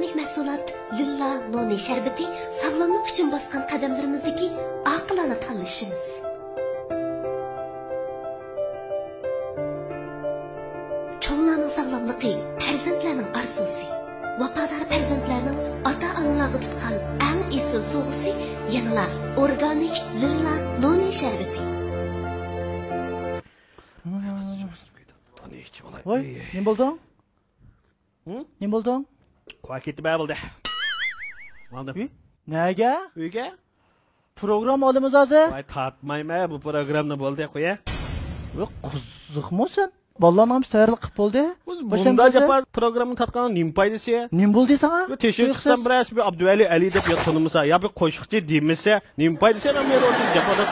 organik mahsulot Lilla noni sharbati sog'lomlik uchun bosgan qadamlarimizdagi aqlona tanlashimiz. Cho'nglarning sog'lomligi farzandlarning orzusi. Vafodor farzandlarning ota-onalarga tutgan eng esil sovg'asi yanada organik Lilla noni sharbati. Voy, nima bo'ldi? Nima bo'ldi? Qo'y ketib bo'ldi. Mana Nega? uyga? Program olamiz hozir. Voy tatmayman bu programni bo'ldi qo'ya. Voy, qiziqmi sen? Vallahi biz tayyorlik qilib bo'ldi. Bunda japa programni tatgan nim foydasi? Nim bo'ldi sana? Yo teshib chiqsam biroz bu Abduvali Ali deb yotganimizsa, yo bir qo'shiqchi demisa, nim foydasi ham men o'rtada japada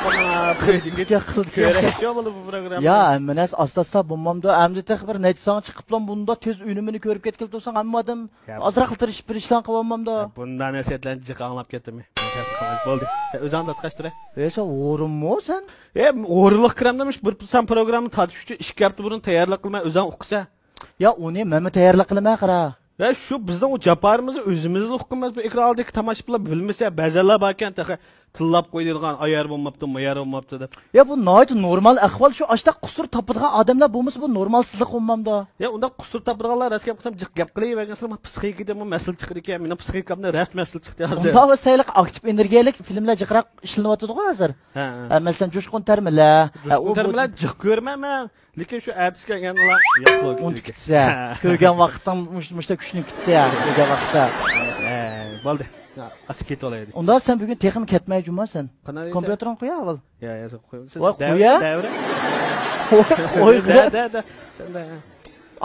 qilib bu program. Ya, menas asta-asta bo'lmamda, amdi tex bir nechsan chiqiblan bunda tez unumini ko'rib ketgan bo'lsang, hamma odam ozroq qiltirishib bir ishlan qilolmamda. Bundan nasihatlarni jiqanglab ketdimi? Bo'ldi. O'zing tatqashtir. Esa o'rinmi sen? O'rinliq kiramdamış bir sen programı tatish uchun 2 hafta burun tayyorlik qilmay o'zing o'qisa. Ya uni men tayyorlik qilmay qara. Ya şu bizning o japarimizni o'zimizni hukumat bu ekran oldidagi tomoshabinlar bilmasa, ba'zilar barkan tillab qo'yilgan ayar bo'lmabdi, mayar bo'lmabdi deb. Ya bu noyat normal ahvol shu ashta qusur topadigan odamlar bo'lmasa bu normalsizlik olmamda. Ya unda qusur topadiganlar rasm qilsam jiq gap qilavergansan, psixikada bu masal chiqdi ekan, meni psixikamda rasm masal chiqdi hozir. Unda va sayliq aktiv energiyalik filmlar jiqroq ishlanayotdi hozir. Masalan, Jo'shqin Tarmila, Tarmila jiq ko'rmayman. Lekin shu artistga kelganlar yo'q. Unutsa, ko'rgan vaqtdan mushta kuchni kitsa, ko'rgan vaqtda. Bo'ldi. Asket olaydi. Unda sen bugün texnik ketmay jummasan. Kompyuterini qo'y avval. Ya, qo'y. Voy, qo'ya. Davra. Qo'y, da. Senda.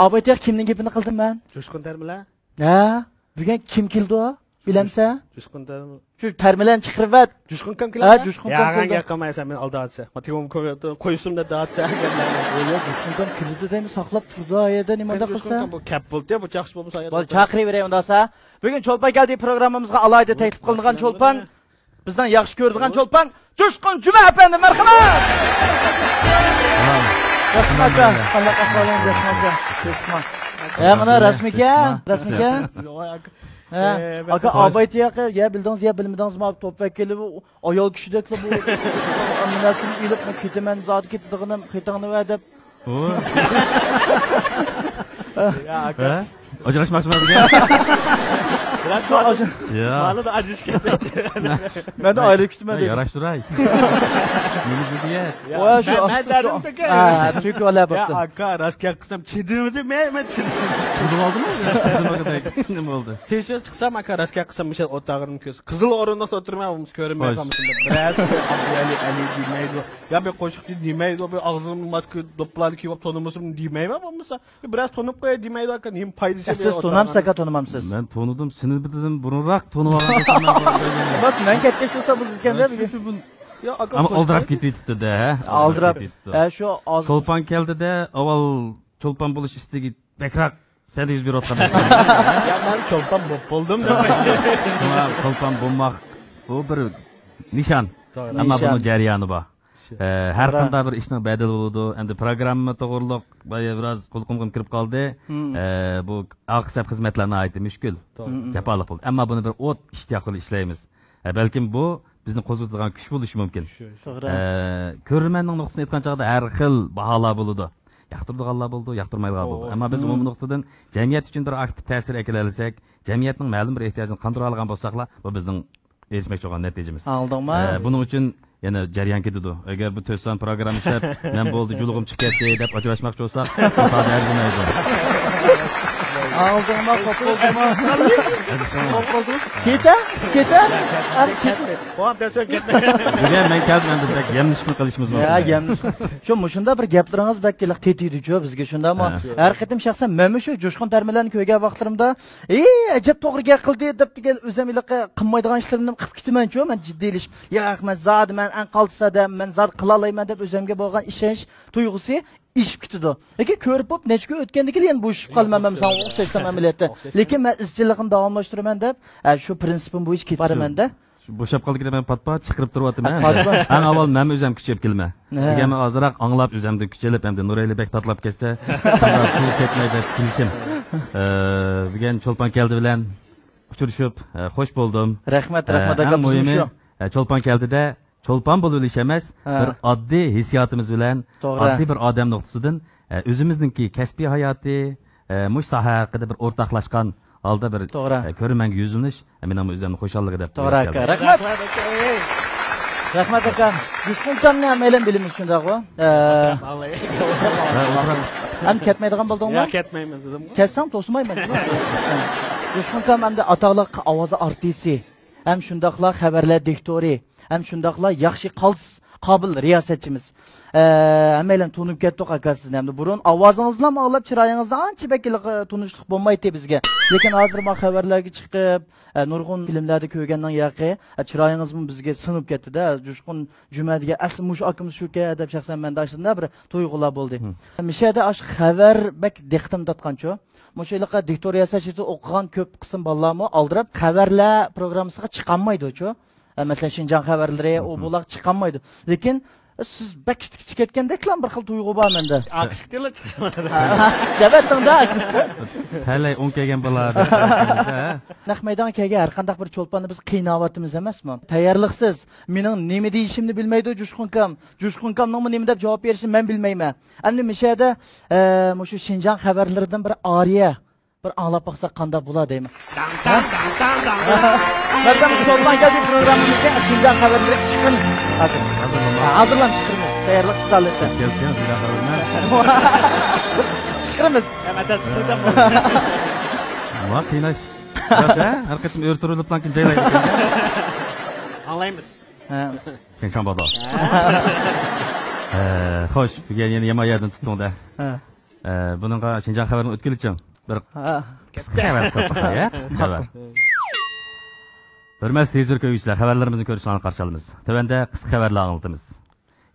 Abaytaq kimning gapini qildim men? Jo'shqin Tarmila. Ha, bugun kim keldi o? Bilamsa? Jo'shqin Tarmila. Shu Tarmilan chiqirvat. Jo'shqin kim keldi? Ha, Jo'shqin kim keldi? Ya, qilmaysan men aldatsa. Motivom qo'yishimda datsa. Yo'q, Jo'shqin kim keldi deymi saqlab turdi ayda nimada qilsa? Bu kap bo'ldi, bu yaxshi bo'lmasa. Bo'l, chaqiraveray undasa. Bugun Cho'lpan keldi programmamizga alayda taklif qilingan Cho'lpan, bizdan yaxshi ko'radigan Cho'lpan, Jo'shqin Juma efendi, marhamat. Rahmat. Allah ahvolingizni rahmat. Mana rasmika. Aka abaytiyaqa ya bildingiz ya bilmadingizmi top vakili bu ayol kishidek bu nasib ilib ketaman zot ketadiganim xitog'ini va deb. Ya aka. Ajrashmoqchiman. Ya. Mana da ajish ketdi. Men de aile kutdim dedim. Yarashtiray. Nima dediga? Voy shu. Men dedim aka. Ha, çünkü ola bo'pti. Ya aka, raskak qilsam chidimdi, men Chidim oldimi? Nima bo'ldi? Teshib chiqsam aka, raskak qilsam o'sha o'tag'imni ko'z. Qizil o'rinda o'tirmaymiz, ko'rinmay qolmasin deb. Biroz Ali demaydi. Ya bir qo'shiqchi demaydi, bir og'zimni maska do'plarni kiyib to'nimasim demayman bo'lmasa, biroz to'nib qo'y demaydi aka, nim foydasi Siz to'namsiz aka to'namamsiz. Men to'nidim, sinib dedim, burunroq to'nib olganman. Bas men ketgach bo'lsa biz ekanda bugun. Yo aka. Ama oldirab ketibdi-da, ha? Oldirab. Shu Cho'lpan keldi-da, avval Cho'lpan bo'lish istagi bekroq sen yuz berayotgan. Ya men Cho'lpan bo'ldim. Cho'lpan bo'lmoq bu bir nishon. Ammo buni jarayoni bor. Har qanday bir ishning badal bo'ladi. Endi programma to'g'riliq biroz qo'lqimga kirib qoldi. Bu aqsab xizmatlarni aytdi, mushkul. Jafoliq bo'ldi. Ammo buni bir o't ishtiyoq qilib ishlaymiz. Balkim bu bizni qo'zg'atadigan kuch bo'lishi mumkin. Ko'rmanning nuqtasini aytgan chog'da har xil baholar bo'ladi. Yoqtiradiganlar bo'ldi, yoqtirmaydiganlar bo'ldi. Ammo biz umumiy nuqtadan jamiyat uchun bir aktiv ta'sir etkilalasak, jamiyatning ma'lum bir ehtiyojini qondira olgan bo'lsaklar, bu bizning erishmoqchi bo'lgan natijamiz. Aldingmi? Buning uchun yana jarayon ketadi. Agar bu 4 son program ishlab, men bo'ldi, julug'im chiqib ketdi deb ajrashmoqchi bo'lsak, to'g'ri arzimaydi. Aldingmi, qo'pildimi? Keta? Hop desa ketdi. Bugun men keldim deb yemnishmi qilishimiz mumkin. Ya, yemnish. Shu mushunda bir gaplaringiz bakkilik tetiydi-ku bizga shunda, ammo har qatim shaxsan men shu Jo'shqin Tarmilarni ko'rgan vaqtlarimda, ajab to'g'ri gap qildi deb degan o'zimiliqqa qilmaydigan ishlarimni qilib ketaman-ku, men jiddiylashib, yo'q, men zod men an qolsa-da, men zod qila olmayman deb o'zimga bo'lgan ishonch tuyg'usi ishib ketdi. Lekin ko'rib bo'p necha kun o'tgandan keyin bo'shib qolmayman san o'xshashdan amaliyotda. Lekin men izchillikni davomlashtiraman deb, shu prinsipim bo'yicha ketib boraman-da. Bo'shab qolgan men patpat chiqirib turyapman. Eng avval men o'zim kuchayib kelma. Degan men ozroq anglab o'zimni kuchayib, hamda Nuraylibek tatlab ketsa, qanday ketmaydi kelishim. Bugun Cho'lpan keldi bilan uchrashib xush bo'ldim. Rahmat aka, Eng bizim muhimi, shu. Cho'lpon keldida cho'lpon bo'lish emas, bir oddiy hissiyotimiz bilan, oddiy bir odam nuqtasidan o'zimizningki kasbiy hayoti, mush soha haqida bir o'rtoqlashgan holda bir ko'rmanga yuzlanish mening o'zimni xo'shallig'i deb. To'g'ri aka, rahmat. Rahmat aka. Jushqunkamni ham e'lon bilamiz shunday ku. Ham ketmaydigan bo'ldingmi? Yo'q, ketmayman dedim. Ketsam to'smayman. Jushqunkam hamda atoqliq ovozi artisti, ham shundaqla xabarlar diktori, ham shundaqla yaxshi qobil riyosatchimiz. Hammalar tunib ketdik aka sizni hamda burun ovozingizni ham anglab chiroyingizdan ancha bakiliq tunishlik bo'lmaydi bizga. Lekin hozir men xabarlarga chiqib, nurg'un filmlarda ko'rgandan yoqi chiroyingizmi bizga sinib ketdi-da. Jushqun jumadiga asl mush akimiz shuka deb shaxsan menda shunda bir tuyg'ular bo'ldi. Mishada ash xabar bak diqqatim tatqancho. Mushaylaqqa diktoriya sachiti o'qigan ko'p qism bolalarmi oldirib xabarlar programmasiga chiqolmaydi-ku. Mesela Şinjan xabarlari o bular chiqolmaydi. Lekin siz bakishtik ketgandeklar bir xil tuyg'u bor menda. Aqshiklar chiqmadi. Jabatda. Hali 10 kelgan bo'ladi. Naq maydonga kelgan har qanday bir cho'lponni biz qiynavyapmiz emasmi? Tayyorliqsiz mening nima deyishimni bilmaydi Jushqunkam. Jushqunkamning nima deb javob berishini men bilmayman. Endi mishada shu Şinjan xabarlaridan bir ariya bir anglab baqsa qanday bo'ladi deyman. Bakın Çoğlan geldi programımızda Şinjan xabarlari chiqamiz. Hazırlan chiqamiz. Tayyorliqsiz albatta. Chiqamiz. Hamada siqirdan bor. Va qiynash. Har qism o'rtirilib plankin joylaydi. Anlaymiz. Sen Shanbodo. Xo'sh, bugun yana yema yerdan tutdingda. Buningga Şinjan xabarini o'tkazilichim. Bir qisqa xabar qo'yib, qisqa xabar. Hürmetli tezir köygüçler, xabarlarımızı görüşlerini qarşı alımız. Tövende qısqa xabarlar anlatımız.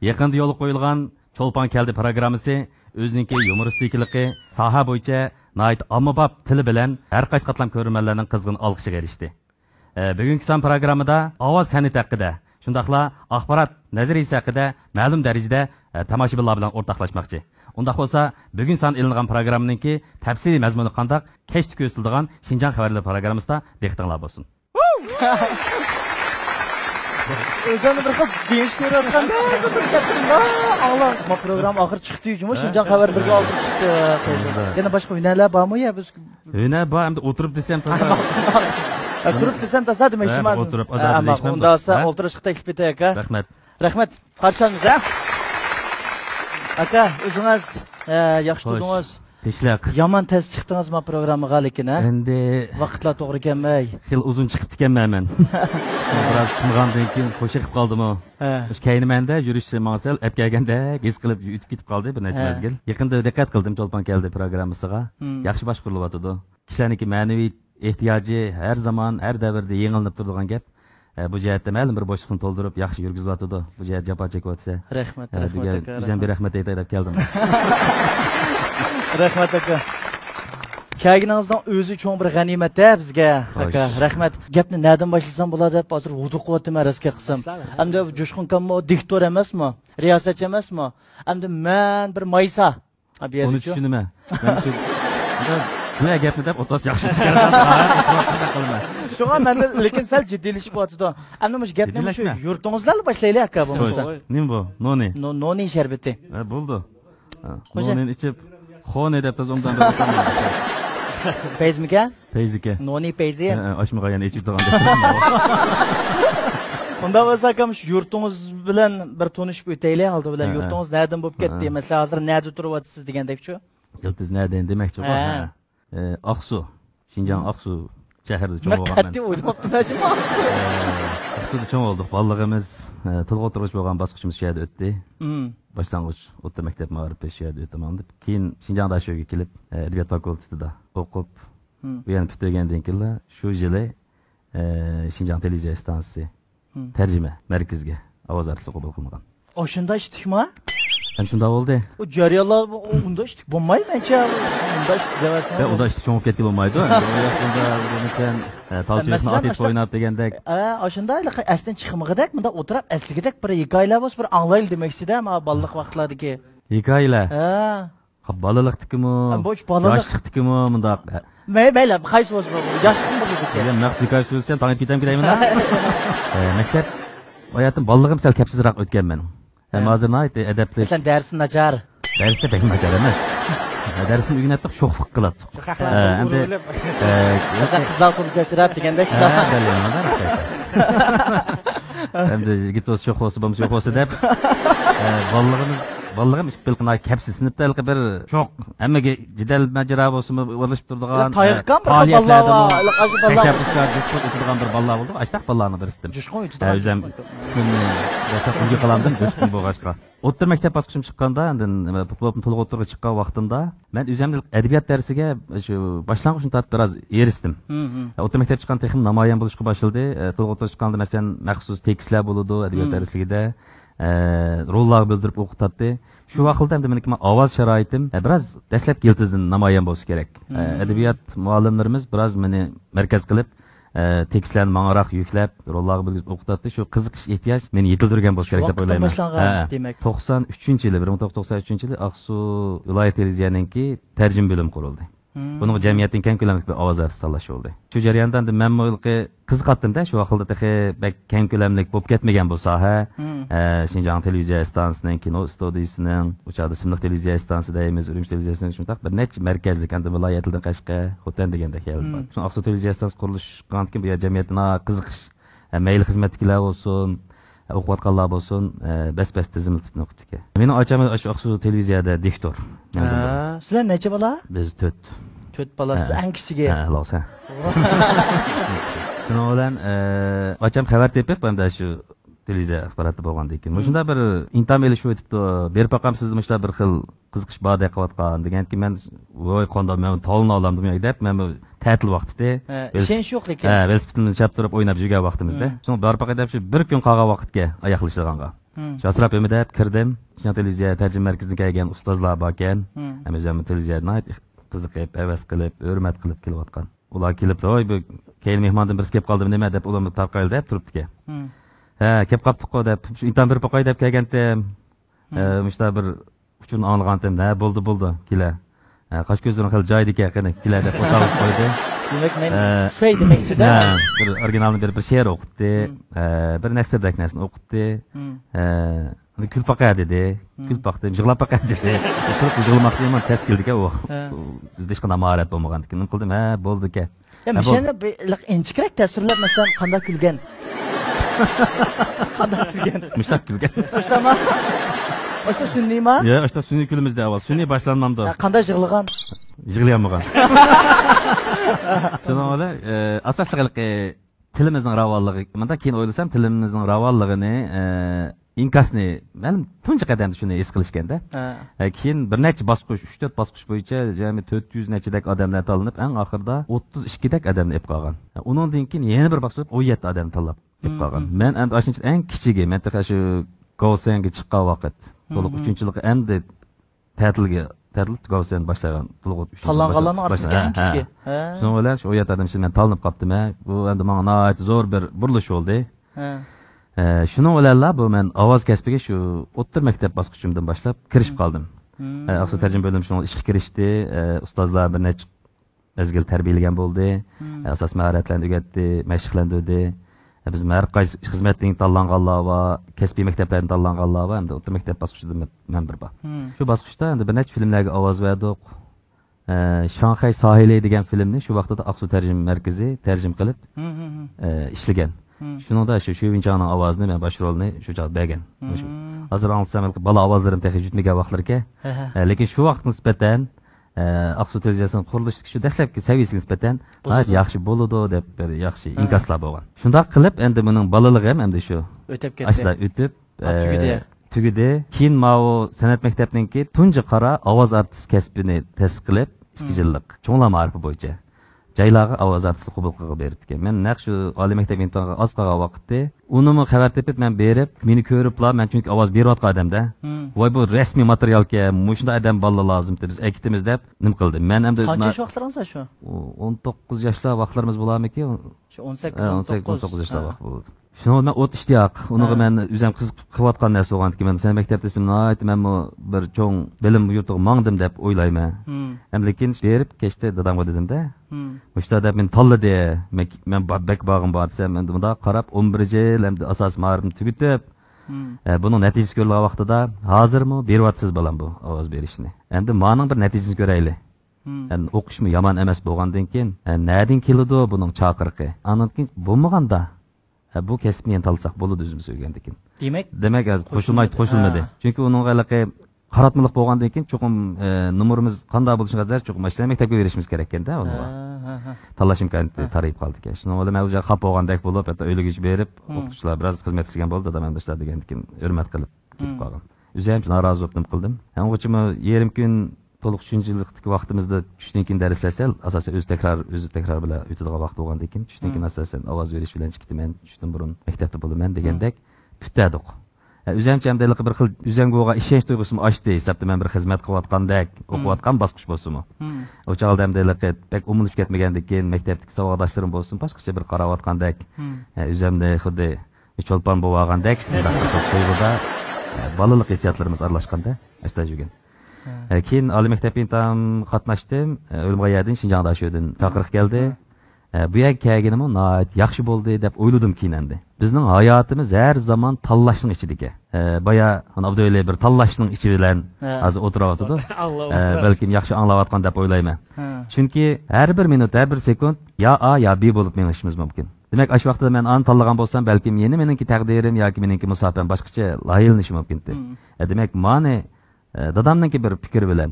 Yakında yolu qo'yilgan Cho'lpon keldi programmasi o'zininki yumoristikiligi, soha bo'yicha nayt ommabop tili bilan har qaysi qatlam ko'rmanlarning qizg'in olqishiga erishdi. Bugungi son programmada ovoz san'ati haqida, shundaqla axborot nazariyasi haqida ma'lum darajada tomoshabinlar bilan o'rtoqlashmoqchi. Undaq bo'lsa, bugun son ilingan programmaninki tafsiliy mazmuni qandaq kechda ko'rsatilgan Şinjan xabarlar programmasida diqqatinglar bo'lsin. Özden bir kız genç görüyorken de Allah bu program ahır çıktı yüzüme Şinjan xabarlarga olib chiqdi. Yana boshqa hünərlər bormi ya biz? Hünər bor, endi o'tirib desam to'g'ri. Turib desam to'g'ri demoqchiman. O'tirib, azar deyishman. Unda esa o'tirishga taklif etay aka. Rahmat. Rahmat. Qarshimiz ha. Aka, o'zingiz yaxshi turdingiz. Tinchlik. Yomon tez chiqdingizmi programmaga lekin ha? Endi vaqtlar to'g'ri kelmay. Xil uzun chiqib ekanman men. Biroz qilgandan keyin qo'shib qoldimi? O'sha kaynimanda yurishni masal ap kelganda his qilib yutib ketib qoldi bir necha mezgil. Yaqinda diqqat qildim Cho'lpon keldi programmasiga. Yaxshi boshqarilyapti. Kishilarningki ma'naviy ehtiyoji har zaman, har davrda yengillanib turadigan gap. Bu jihatda ma'lum bir bo'shliqni to'ldirib yaxshi yurgizyapti. Bu jihat jafo chekyapti. Rahmat, rahmat aka. O'zim bir rahmat aytay deb keldim. Rahmat aka. Kelginingizdan o'zi cho'ng bir g'animat-da bizga. Aka, rahmat. Gapni nerdan boshlasam bo'ladi deb hozir vudu qilyapman arasga qilsam. Endi Jushqunkam diktor emasmi? Riyosatchi emasmi? Endi men bir maysa. Uni tushunaman. Shunday gapni deb o'tasiz yaxshi chiqaraman. Shunga menda lekin sal jiddiylashib o'tdi. Endi mush gapni shu yurtingizdan boshlaylik aka bo'lmasa. Nima bu? Noni. Noni sharbati. Bo'ldi. Noni ichib xone deb tazomdan Peyzmika? Peyzika. Noni peyzi. Oshmaga yana ichib turgan. Unda bo'lsa ham yurtingiz bilan bir tanishib o'taylik oldi bilan yurtingiz nerdan bo'lib ketdi? Masalan, hozir nerda turyapsiz degandek-ku. Yildiz nerdan demoqchi bo'lar. Aqsu, Şinjan Aqsu shahrida cho'ng bo'lgan. Qat'iy o'ylabdim Aqsuda cho'ng bo'ldik. Ballig'imiz tilga o'tirg'ich bo'lgan bosqichimiz shu yerda o'tdi. Boshlang'ich o'rta maktab ma'rifat shu yerda o'taman deb. Keyin Şinjan dashoga kelib, adabiyot fakultetida o'qib, bu yerni bitirgandan keyin shu yili Şinjan televiziya stansiyasi tarjima markaziga ovoz artisti qabul qilingan. O'shunda ishdikmi? Hem shunda bo'ldi. O jarayonlar unda ishtik bo'lmaydi mencha. Unda ishtivasini. Unda ishtik cho'ngib ketdi bo'lmaydi. Unda sen talchiyatni otib o'ynab degandek. O'shunda aslan chiqmag'idak, bunda o'tirib asligidek bir hikoyalar bo'lsa bir anglaylik demoqchida, men balliq vaqtlardagi. Hikoyalar. Balalıqdikimi, yoshliqdikimi bundaq. Mayli, qaysi bo'lsa yoshliqmi bo'ladi. Men Meksika so'zsam, tanib ketaymi da. Maktab hayotim bolaligim sal kapsizroq o'tgan mening. Ham hozir adabli. Sen darsin nachar. Darsda pek nachar emas. Darsim o'rganatdik, sho'xlik qiladi. Endi sen qizal qilib degandek endi yigit o'z sho'x bo'lsa, bo'lmasa yo'q bo'lsa deb balligim ish bilqina kapsi sinfda bir sho'q hammaga jidal majra bo'lsinmi o'rlashib turadigan tayiqqan bir ballar o'tirgan bir ballar bo'ldi. Ashtaq ballarni bir istim. Jushqon o'zim ismimni yaqinga qolamdim, Jushqon bo'lg'achqa. O'rta maktab bosqichim chiqqanda, endi to'liq o'tirib chiqqan vaqtimda men o'zimni adabiyot darsiga shu boshlang'ich tortib biroz erisdim. O'rta maktab chiqqan texnik namoyon bo'lishga boshladi. To'liq o'tirib chiqqanda masalan maxsus tekstlar bo'ladi adabiyot darsligida. Rollar bildirib o'qitadi. Shu vaqtda endi meniki ovoz sharoitim biroz dastlab keltizdan namoyon bo'lsa kerak. Adabiyot muallimlarimiz biroz meni markaz qilib tekstlarni mangaroq yuklab, rollarga bildirib o'qitadi. Shu qiziqish ehtiyoj meni yetildirgan bo'lsa kerak deb o'ylayman. Demak 93-yili, 1993-yili Aqsu viloyat televiziyaninki tarjim bo'lim qurildi. Bunun jamiyatning keng ko'lamli bir ovoz artisti tanlash bo'ldi. Shu jarayonda endi men qiziqatdim-da, shu vaqtda bek keng ko'lamli bo'lib ketmagan bu soha. Şinjan televiziya stansiyasining, kino studiyasining, o'chada Simliq televiziya stansiyasida, Urumchi televiziyasining shunday bir necha markazlik endi viloyatlardan Qashqa, Xotan degandek kelib bor. Shu Aqsu televiziya stansiyasi qurilishgan keyin bu jamiyatning qiziqish, mayli xizmatchilar bo'lsin, o'qiyotganlar bo'lsin, bas-bas tizimli tipni o'qitdik. Meni ochami Aqsu televiziyada diktor. Sizlar necha bola? Biz 4. 4 bolasiz eng kichigi. Ha, losa. Shuni bilan ocham xabar tepib, hamda shu televiziya axboroti bo'lgandan keyin shunda bir intameli shu o'tibdi, berib boqam sizni mushlar bir xil qiziqish bada qilayotgan deganki men voy qonda men tolni olamdim deb men ta'til vaqtida sen shu yo'q lekin velosipedimizni chap turib o'ynab yurgan vaqtimizda so'ng borib boqay shu bir kun qolgan vaqtga oyoqlashtirganga Şasrap ömüdep kirdim. Şuna televiziya tercih merkezine kelgan ustozlar bor ekan. Hem o'zim televiziyani qiziqib, havas qilib, hurmat qilib kelayotgan. Ular kelib, "Voy bu keyin mehmondan birisi kelib qoldim nima?" deb ularni tarqaydi deb turibdi-ki. Ha, kelib qolibdi-ku deb, shu intan bir boqay deb kelganda, mushta bir uchun anglagandim, "Ha, bo'ldi, kela." Qosh ko'zlarini xil joyida ekan, kela deb o'tirib qo'ydi. Demek men şey demeksida bir originalni bir she'r o'qitdi, bir nasrdek narsani o'qitdi. Kulpaqa dedi, kulpaqda yig'lapaqa dedi. Turib yig'lamoqni ham tez keldi-ku u. Bizda hech qanday mahorat bo'lmagandan nima qildim? Ha, bo'ldi-ku. Ya mishani inchikrak tasvirlab masalan qanday kulgan? Qanday kulgan? Mushtaq kulgan. Mushtaqmi? Oshta sunniymi? Ya, oshta sunniy kulimizda avval. Sunniy boshlanmamdi. Qanday yig'lagan? Yig'layolmagan. Shuni ola, asosliqi tilimizning ravonligi. Menda keyin o'ylasam, tilimizning ravonligini inkasni men tunji qadamda shuni his qilishganda. Keyin bir necha bosqich, 3-4 bosqich bo'yicha jami 400 nechadak odamlar tanlanib, eng oxirida 32 dak odamni ep qolgan. Undan keyin yana bir bosqich 17 odam tanlab ep qolgan. Men endi o'shancha eng kichigi, men shu Gavsenga chiqqan vaqt, to'liq 3-yillik endi ta'tilga Gavsen boshlagan to'liq 3. Tanlanganlarning orasida eng kichigi. Shuni bilan shu 17 odam men tanlab qoldim. Bu endi menga nihoyat zo'r bir burilish bo'ldi. Shuni bilan bu men ovoz kasbiga shu o'rta maktab bosqichimdan boshlab kirishib qoldim. Aqsu tarjima bo'limi shuni ishga kirishdi. Ustozlar bir necha mezgil tarbiyalagan bo'ldi. Asos mahoratlarni o'rgatdi, mashqlantirdi. Biz har qaysi xizmatning tanlanganlar va kasbiy maktablarning tanlanganlar va endi o'rta maktab bosqichida men bir bor. Shu bosqichda endi bir necha filmlarga ovoz berdik. Shanxay sohili degan filmni shu vaqtda Aqsu tarjima markazi tarjim qilib ishlagan. Shuningda shu Shevinchaning ovozini men bosh rolni shu joyda bergan. Hozir anglasam bola ovozlarim texnik yetmagan vaqtlarga, lekin shu vaqt nisbatan Aqsu televiziyasining qurilishi shu dastlabki saviyasiga nisbatan yaxshi bo'ladi deb bir yaxshi inkaslar bo'lgan. Shunday qilib endi mening bolaligim endi shu o'tib ketdi. Ashlar o'tib tugidi. Keyin ma'u san'at maktabininki tunji qara ovoz artist kasbini ta'sis qilib 2 yillik cho'nglar ma'rifi bo'yicha joylarga ovoz artisti qabul qilib berdi. Men naq shu oliy maktab imtihoniga oz qolgan vaqtda unimi xabar tepib men berib, meni ko'riblar, men chunki ovoz berayotgan odamda. Voy bu rasmiy materialga shunday odam bola lozim deb biz aytdimiz deb nim qildi. Men ham qancha vaqtlaringiz shu? 19 yoshlar vaqtlarimiz bo'larmiki? Shu 18 yoshlar vaqt bo'ldi. Şunu men ot iştiyak, onu men özüm kız qıvatqan narsa bolğandyky men sen mektepdesin, ayt men bu bir çoğ bilim yurtuga mangdım dep oylayman. Hem lekin berip keçte dadamga dedim-de. Muşta dep men tanlady, men bek bagym bar desem, men bunda qarap 11 yil hem asas ma'rifim tugutib. Bunun neticesi görülgen vaqtida hazırmı berwatsız balam bu ovoz berishni. Endi maning bir neticesini göreyli. Yani o'qishmi yomon emas bo'lgandan keyin nereden keladi buning chaqiriqi? Andan keyin bo'lmaganda bu kasbni endi talsak bo'ladi o'zimiz o'rgandik. Demak qo'shilmadi. Chunki uning g'alaqi qaratmalik bo'lgandan keyin cho'qim numarimiz qanday bo'lishini qadar cho'qim mashina maktabga berishimiz kerak ekanda uni. Tanlash imkoniyati tarayib qoldi ekan. Shuni o'ylab men o'zi xap bo'lgandek bo'lib, hatto o'yligich berib, o'quvchilar biroz xizmat qilgan bo'ldi, dadamlar degandan keyin hurmat qilib ketib qolgan. O'zi ham norozi bo'lib qildim. Ham o'chimi yarim kun to'liq 3-yillikdagi vaqtimizda tushdan keyin darslasa, asosan o'zi takror bilan o'tadigan vaqt bo'lgandan keyin tushdan keyin asosan ovoz berish bilan chiqdim. Tushdan burun maktabda bo'laman degandek putadik. O'zimcha hamdalik bir xil o'zimga bo'lgan ishonch tuyg'usini ochdi. Hisobda men bir xizmat qilayotgandek, o'qiyotgan bosqich bo'lsinmi. O chog'da hamdalik pek umilib ketmagandan keyin maktabdagi savodoshlarim bo'lsin, boshqacha bir qarayotgandek, o'zimda xuddi cho'lpon bo'lib olgandek, tuyg'uda balalik hissiyotlarimiz aralashganda ashta yurgan. Keyin oliy maktabga tam qatnashdim. O'lmayadan Shinjongda shudan chaqiriq keldi. Bu yer kelganim yaxshi bo'ldi deb o'yladim keyin endi. Bizning hayotimiz har zaman tanlashning ichidagi. Baya Abdulla bir tanlashning ichi bilan hozir o'tiryapti. Balkim yaxshi anglayotgan deb o'ylayman. Chunki har bir minut, har bir sekund yo A yo B bo'lib menishimiz mumkin. Demak, ash vaqtda men an tanlagan bo'lsam, balkim yeni meniki taqdirim yoki meniki musofam boshqacha layilnishi mumkin. Demak, mani dadamningki bir fikr bilan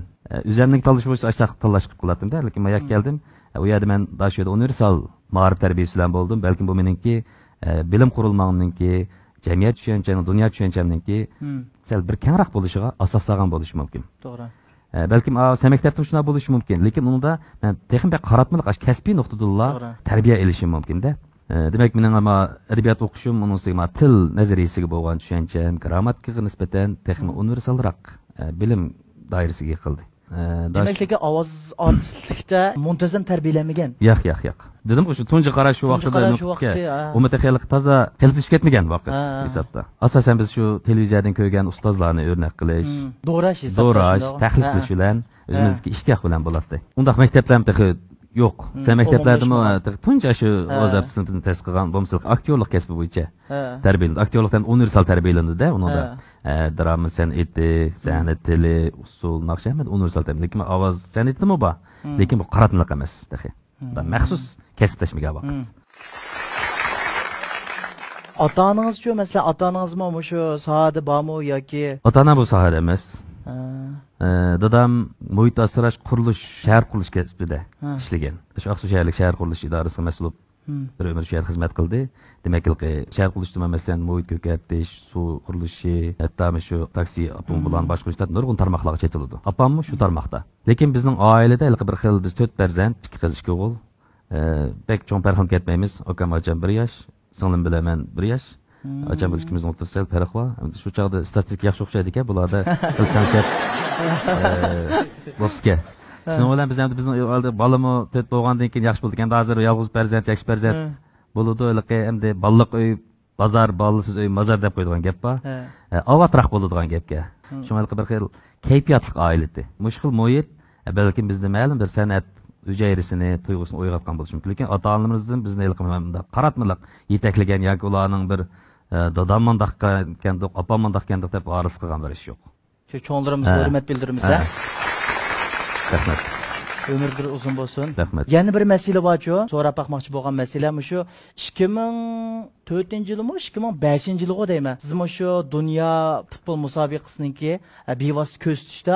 o'zimning tanlash bo'lsa ashaq tanlash qilib qiladim-da, lekin men keldim. U yerda men dashoda universal ma'rif tarbiyasi bilan bo'ldim. Balkim bu meningki bilim qurilmamningki, jamiyat tushunchaning, dunyo tushunchamningki sal bir kengroq bo'lishiga asoslagan bo'lishi mumkin. To'g'ri. Balkim sen maktabda shunday bo'lishi mumkin, lekin unda men texnik qaratmalik kasbiy nuqtadan tarbiya olishim mumkin-da. Demak, mening ama adabiyot o'qishim, uning til nazariyasiga bo'lgan tushuncham, grammatikaga nisbatan texnik universalroq bilim doirasiga qildi. Demek ovoz artistlikda muntazam tarbiyalanmagan. Yo'q. Dedim shu tunji qarash shu vaqtida umataxiyalik toza keltishib ketmagan vaqt hisobda. Asosan biz shu televiziyadan ko'rgan ustozlarni o'rnak qilish, do'rash, tahlil qilish bilan o'zimizga ishtiyoq bilan bo'ladi. Unda maktablarda yo'q. Sen maktablardami tunji shu ovoz artistligini test qilgan bo'lsa, aktyorlik kasbi bo'yicha tarbiyalanadi. Aktyorlikdan universal tarbiyalanadi-da, unda drama san'ati, san'at tili, usul, naqshband universal tarbiya. Lekin ovoz san'atimi bor, lekin bu qaratmalik emas. Maxsus kasblashmagan vaqt. Ota-onangiz-chi, masalan, ota-onangizmi shu sohada bormi yoki? Ota-onam bu sohada emas. Dadam muhit asrash qurilish, shahar qurilish kasbida ishlagan. Shu Aqsu shaharlik shahar qurilish idorasiga mas'ul bir umr shu yerda xizmat qildi. Demak, shahar qurilishida masalan muhit ko'kartish, suv qurilishi, hatto shu taksi avtomobillarni boshqarishda nurg'un tarmoqlarga chetiladi. Opammi shu tarmoqda. Lekin bizning oilada bir xil biz 4 farzand, 2 qiz, 2 o'g'il. Pek cho'ng farq ketmaymiz. Akam ocham 1 yosh, singlim bilan men 1 yosh. Acham biz ikimizning o'rtasida farq bor. Shu chog'da statistika yaxshi o'xshaydi ekan, bularda konsept bo'pti. Shuni bilan biz ham bizning bolami 4 bo'lgandan keyin yaxshi bo'ldi ekan. Hozir yolg'iz farzand, yaxshi farzand bo'ladi. Endi balliq uy, bozor, bollisiz uy, mazar deb qo'yadigan gap bor. Avatroq bo'ladigan gapga. Shunga bir xil kayfiyatli oilati. Mushkul muhit balkim bizda ma'lum bir san'at hujayrisini, tuyg'usini uyg'otgan bo'lishi mumkin. Lekin ota-onamizdan bizni qaratmalik yetaklagan yoki ularning bir dadam mandaq ekandik, opam mandaq ekandik deb aris qilgan bir ish yo'q. Shu cho'nglarimizga hurmat bildiramiz. Rahmat. Ömürdir uzun bo'lsin. Rahmat. Yana bir masala bor-ku, so'rab baxmoqchi bo'lgan masala shu 2004-yilmi, 2005-yilmi deyman. Sizmi shu dunyo futbol musobaqasiningki bevosita ko'z tutishda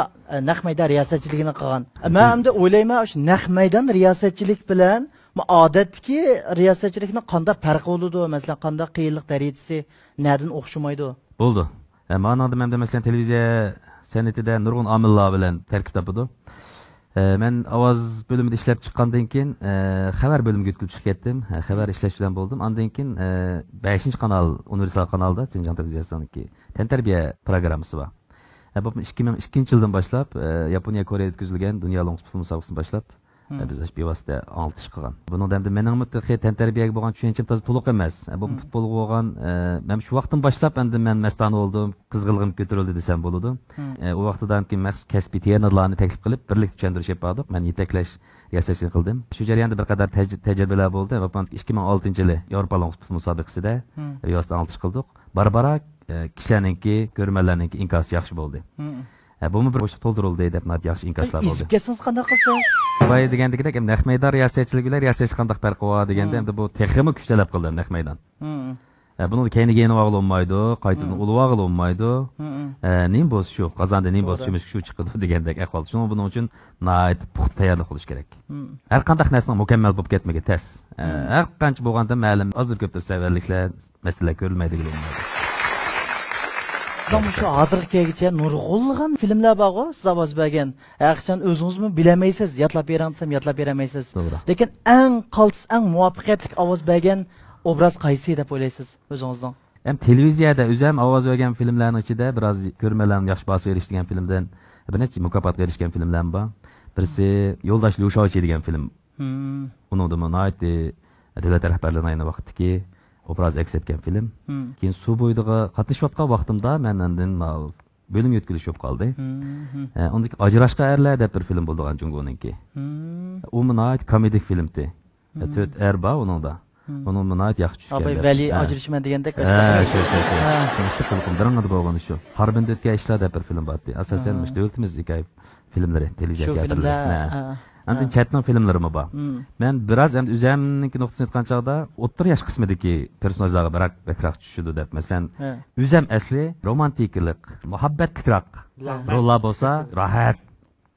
naq maydon riyosatchiligini qilgan. Men hamda o'ylayman, shu naq maydon riyosatchilik bilan odatdagi riyosatchilikni qanday farqi bo'ladi? Masalan, qanday qiyinlik darajasi, nerdan o'xshamaydi? Bo'ldi. Ma'noda men masalan televiziya san'atida nurg'un omillar bilan tarkib topadi. Men ovoz bo'limida ishlab chiqqandan keyin xabar bo'limiga o'tkazib ketdim. Xabar ishlash bilan bo'ldim. Ondan keyin 5-kanal, universal kanalda Xinjiang televiziyasiniki tantarbiya programmasi bor. Bu 2002-yildan boshlab Yaponiya, Koreya o'tkazilgan dunyo futbol musobaqasini boshlab Biz bevosita anglitish qilgan. Buni endi mening tantarbiyaga bo'lgan tushuncham toza to'liq emas. Bu futbolga bo'lgan men shu vaqtdan boshlab endi men mastona bo'ldim, qizg'ilg'im ko'tarildi desam bo'ladi. U vaqtdan keyin maxsus kasbiy trenerlarni taklif qilib, birlikda tushundirish yapardik. Men yetaklash riyosatchilik qildim. Shu jarayonda bir qadar tajribalar bo'ldi va 2006-yili Yevropa futbol musobaqasida riyosatni anglitish qildik. Barbara kishilarningki, ko'rmanlarningki inkosi yaxshi bo'ldi. Bu bir bo'shliq to'ldirildi deb yaxshi inkoslar bo'ldi. Izib ketsangiz qanday qilsiz? Voy degandek naq maydon riyosatchilik bilan riyosatchi qanday farqi bor deganda endi bu texmi kuch talab qildi naq maydon. Buni keyingi yeni vaqt olmaydi, qaytadan ulu vaqt olmaydi. Nim bo'lsa shu, qozonda nim bo'lsa shu chiqadi degandek ahvol. Shuning buning uchun nihoyat puxta tayyorlik qilish kerak. Har qanday narsaning mukammal bo'lib ketmagi tez. Har qancha bo'lganda ma'lum hozir ko'p savarliklar masala ko'rilmaydi deyiladi. Şu hozirgacha nurg'ulg'an filmlar bor, siz ovoz bergan. Yaxshidan o'zingizmi bilamaysiz, yotlab beransam yotlab beramaysiz. Lekin eng qaltis, eng muvaffaqiyatli ovoz bergan obraz qaysi deb o'ylaysiz o'zingizdan? Hem televiziyada o'zim ovoz bergan filmlarning ichida biroz ko'rmalarni yaxshi bahosi erishgan filmdan bir necha mukofotga erishgan filmlar bor. Birisi Yo'ldosh Lushovich degan film. Uni da nihoyatda davlat rahbarlarining ayni vaqtdagi obraz aks etgan film. Keyin suv bo'yiga qatnashayotgan vaqtimda mendan bölüm yetkilishi bo'lib qoldi. Undaki Ajrashqa erlar deb bir film bo'ldi Jungoninki. U nihoyat komedik filmdi. 4 er bor uningda. Uni nihoyat yaxshi tushgan. Abi Vali ajrashman degandek qildim bo'lgan shu. Harbin o'tgan ishlar deb bir film bordi. Asosan davlatimizdagi filmlari televiziyaga. Antin chatning filmlarimi bor. Men biroz ham o'zimniki nuqtasini aytgan chog'da o'ttir yosh qismidagi personajlarga bakroq tushidi deb. Masalan, o'zim asli romantiklik, muhabbatlikroq rollar bo'lsa, rahat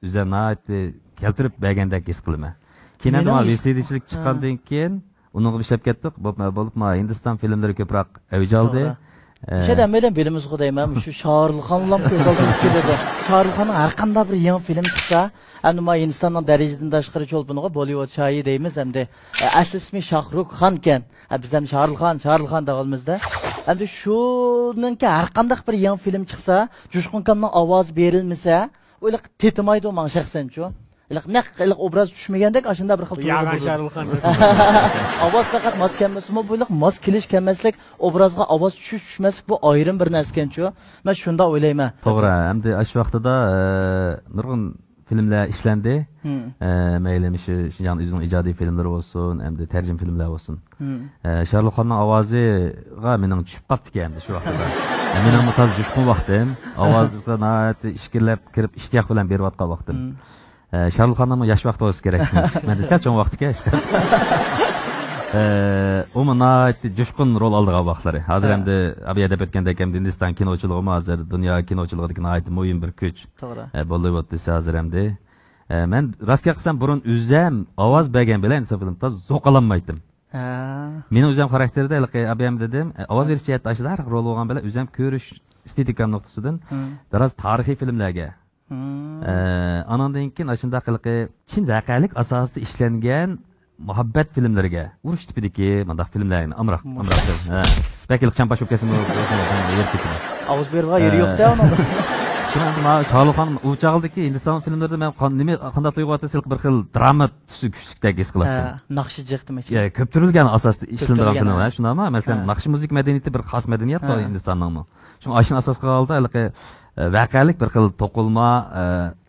o'zimni keltirib bergandek his qilaman. Keyin nima VCDchilik chiqqandan keyin uni ishlab ketdik. Bo'lib Hindiston filmlari ko'proq avj oldi. Şeyden bilen bilimiz kudayım şu Şarlıkhan'la göz aldığımız gibi Şarlıkhan'ın her kanda bir yeni film çıksa hem de Hindistan'dan dereceden taşkırı çolpunuğa Bollywood şahi deyimiz hem de asıl ismi Şahrukh Khanken bizden Şarlıkhan dağılımızda hem de şunun ki her kanda bir yeni film çıksa Coşkun Kan'ın avaz verilmese öyle tetimaydı o man şahsen şu ilk obraz düşmegandek aşında bir xil Yağan Şarlıkhan. Avaz faqat mas kelmasmi bu mas kelish kelmaslik obrazga avaz tushmaslik bu ayrim bir narsakenchu. Men shunda o'ylayman. To'g'ri, hamda shu vaqtida nurg'un filmlar ishlandi. Mayli Şinjan o'zining ijodiy filmlari bo'lsin, hamda tarjim filmlar bo'lsin. Sharluxonning ovoziga mening tushib qolibdi endi shu vaqtda. Mening mutaz jushqun vaqtim, ovozga nihoyat ishkillab kirib ishtiyoq bilan berayotgan vaqtim. Sharluxonning yosh vaqti bo'lsa kerak. Men desam cho'ng vaqtga. O nihoyat jushqun rol oldigan vaqtlari. Hozir endi abiyada o'tgandek ham Hindiston kinochiligi hozir dunyo kinochiligidagi nihoyat muhim bir kuch. Bollywood desa hozir endi. Men rostga qilsam burun o'zim ovoz bergan bilan insofimda zo'q ololmaydim. Meni o'zim xarakterda abiyam dedim, ovoz berish jihatda ashlar rol olgan bilan o'zim ko'rish estetikam nuqtasidan biroz tarixiy filmlarga anandan keyin ashunda qilqi chin voqelik asosida ishlangan muhabbat filmlariga urush tipidagi mandaq filmlarni amroq vakil champash o'pkasini avuz bergan yeri yo'q-da unda. Shunda Sharluxon u chaqildiki Hindiston filmlarida men nima qanday to'yg'atsa bir xil drama tusi kuchlikdek his qilaman. Naqshi jiqtimi? Ko'p turilgan asosda ishlangan filmlar, shundaymi? Masalan, naqshi muzik madaniyati bir xos madaniyat bor Hindistonning. Shu ashni asos qildi, voqelik bir xil to'qilma,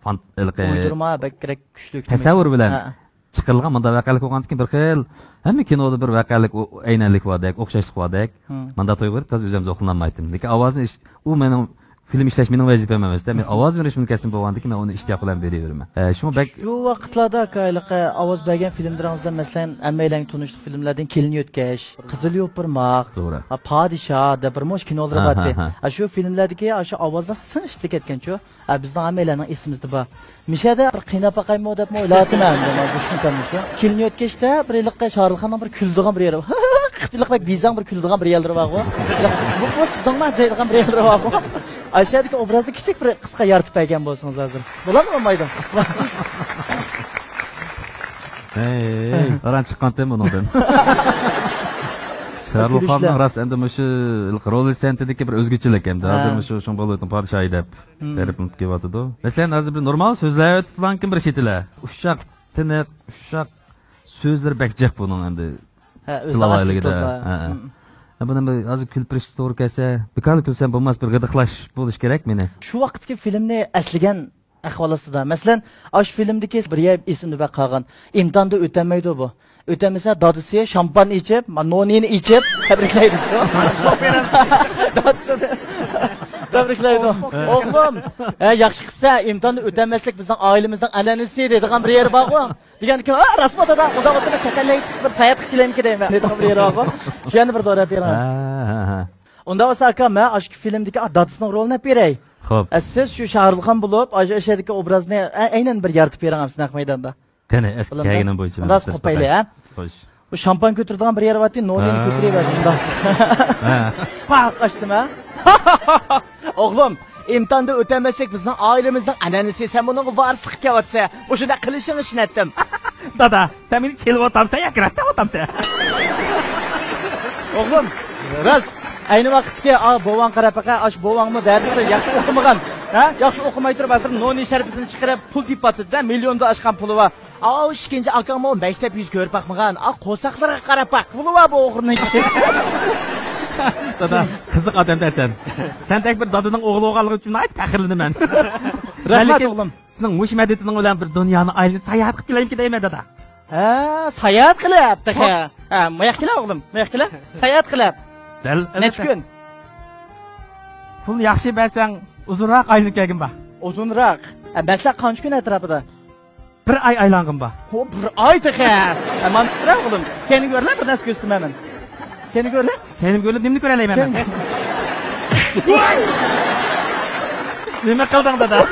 uydurma, bakrak kuchli tasavvur bilan chiqilgan manda voqelik bo'lgandan keyin bir xil hamma kinoda bir voqelik aynalik bordek, o'xshashlik bordek. Manda to'yg'irib, tez o'zim zo'qlanmaydim. Lekin ovozni u mening film ishlash mening vazifam emas-da. Men ovoz berishim kasbim bo'lgandan keyin men uni ishtiyoq bilan beraveraman. Shu vaqtlarda qayliqi ovoz bergan filmlaringizda masalan hammalang tunishli filmlardan Kelin Yo'tkash, Qizil Yo'pirmoq, Podshoh deb bir mo'sh kinolar bordi. Shu filmlardagi shu ovozlar sinishib ketgan-ku. Bizning hammalarning esimizda bor. Mishada bir qiynab qaqaymo deb o'yladim men. Kelin Yo'tkashda bir yilqqa Sharluxonning bir kuldigan bir yeri. Qıtlık bak bizden bir küldiğin bir yerleri var o. Bu sizden mi deydiğin bir yerleri var o. Aşağıdaki obrazda küçük bir kıska yartıp peygen bolsunuz hazır. Bulan mı olmaydı? Aran çıkan tem ondan. Sharluxonning ras endi şu rol sentidagi bir o'zgachilik endi. Hozir shu Bollywoodning podshohi deb terib kelyapti. Masalan, hozir bir normal so'zlar aytib falan kim bir shetilar. Ushaq tiniq, uşaq so'zlar bakjaq buning endi. Ha, Tilovatligida. Buni hozir kulpirish to'g'ri kelsa, bekor kulsam bo'lmas, bir g'idiqlash bo'lish kerak meni. Shu vaqtki filmni asligan ahvolasida, masalan, ash filmdagi bir ismni bak qolgan. Imtihonda o'tamaydi bu. O'tamasa dadisi şampan içip, nonini içip tebriklaydi. Dadisi tebriklaydi. Oğlum, yaxshi qilsa imtihonni o'tamaslik bizning oilamizning an'anasi deydigan bir yer bor-ku. Deganki, rasmatada xudo bo'lsa chakallayib bir sayat qilib kelamki deyman. Deydigan bir yer bor-ku. Shuni bir dora beraman. Unda bo'lsa aka, men ash filmdagi dadisining rolini beray. Xo'p. Siz shu Shahrulxon bo'lib, o'shadagi obrazni aynan bir yaratib beramiz naq maydonda. Qani, eski kayginim bo'yicha. Undas qo'payli, ha? Xo'sh. Bu şampan götürdüğüm bir yer var ki, nonini götüreverdim. Undas. Bak açtım ha. Oğlum, imtihanda ötemezsek bizden ailemizden ananesi sen bunun varsık kevatsa, bu şurada kılışını için ettim. Dada, sen beni çelip otamsan ya, kirasta otamsan. Oğlum, raz. Aynı vakitte boğan qarapaka, aş boğanımı verdi, yaxşı okumagan. Ha? Yaxşı okumay turib asır noni şerbetini çıkarıp pul deyip batıdı da, milyonda aşkan pulu var. İşkinci akam o mektep yüz görüp bakmagan. Qosaqlarga qarap bak, pulu var bu oğlunun. Dada, kızık adam dersen. Sen tek bir dadının oğlu oğalığı için ait pəxirlini mən. Rahmat oğlum. Senin muş mədətinin olan bir dünyanı ailini sayahat qıb geleyim ki deyim dada. Ha, sayahat qilib, taqa. Ha, mayaqila oğlum, mayaqila. Sayahat qilib. Dəl. Neç gün? Pul yaxşı bəsən uzunraq ayını kəgin ba. Uzunraq. Mesela kaç gün etrafında? Bir ay aylanğın ba. O bir ay taqa. Mantıqra oğlum. Kendi görlər bir nasıl göstüm hemen. Kendi görlər? Kendim görüp nimni görəleyim hemen. Nime qıldın dada?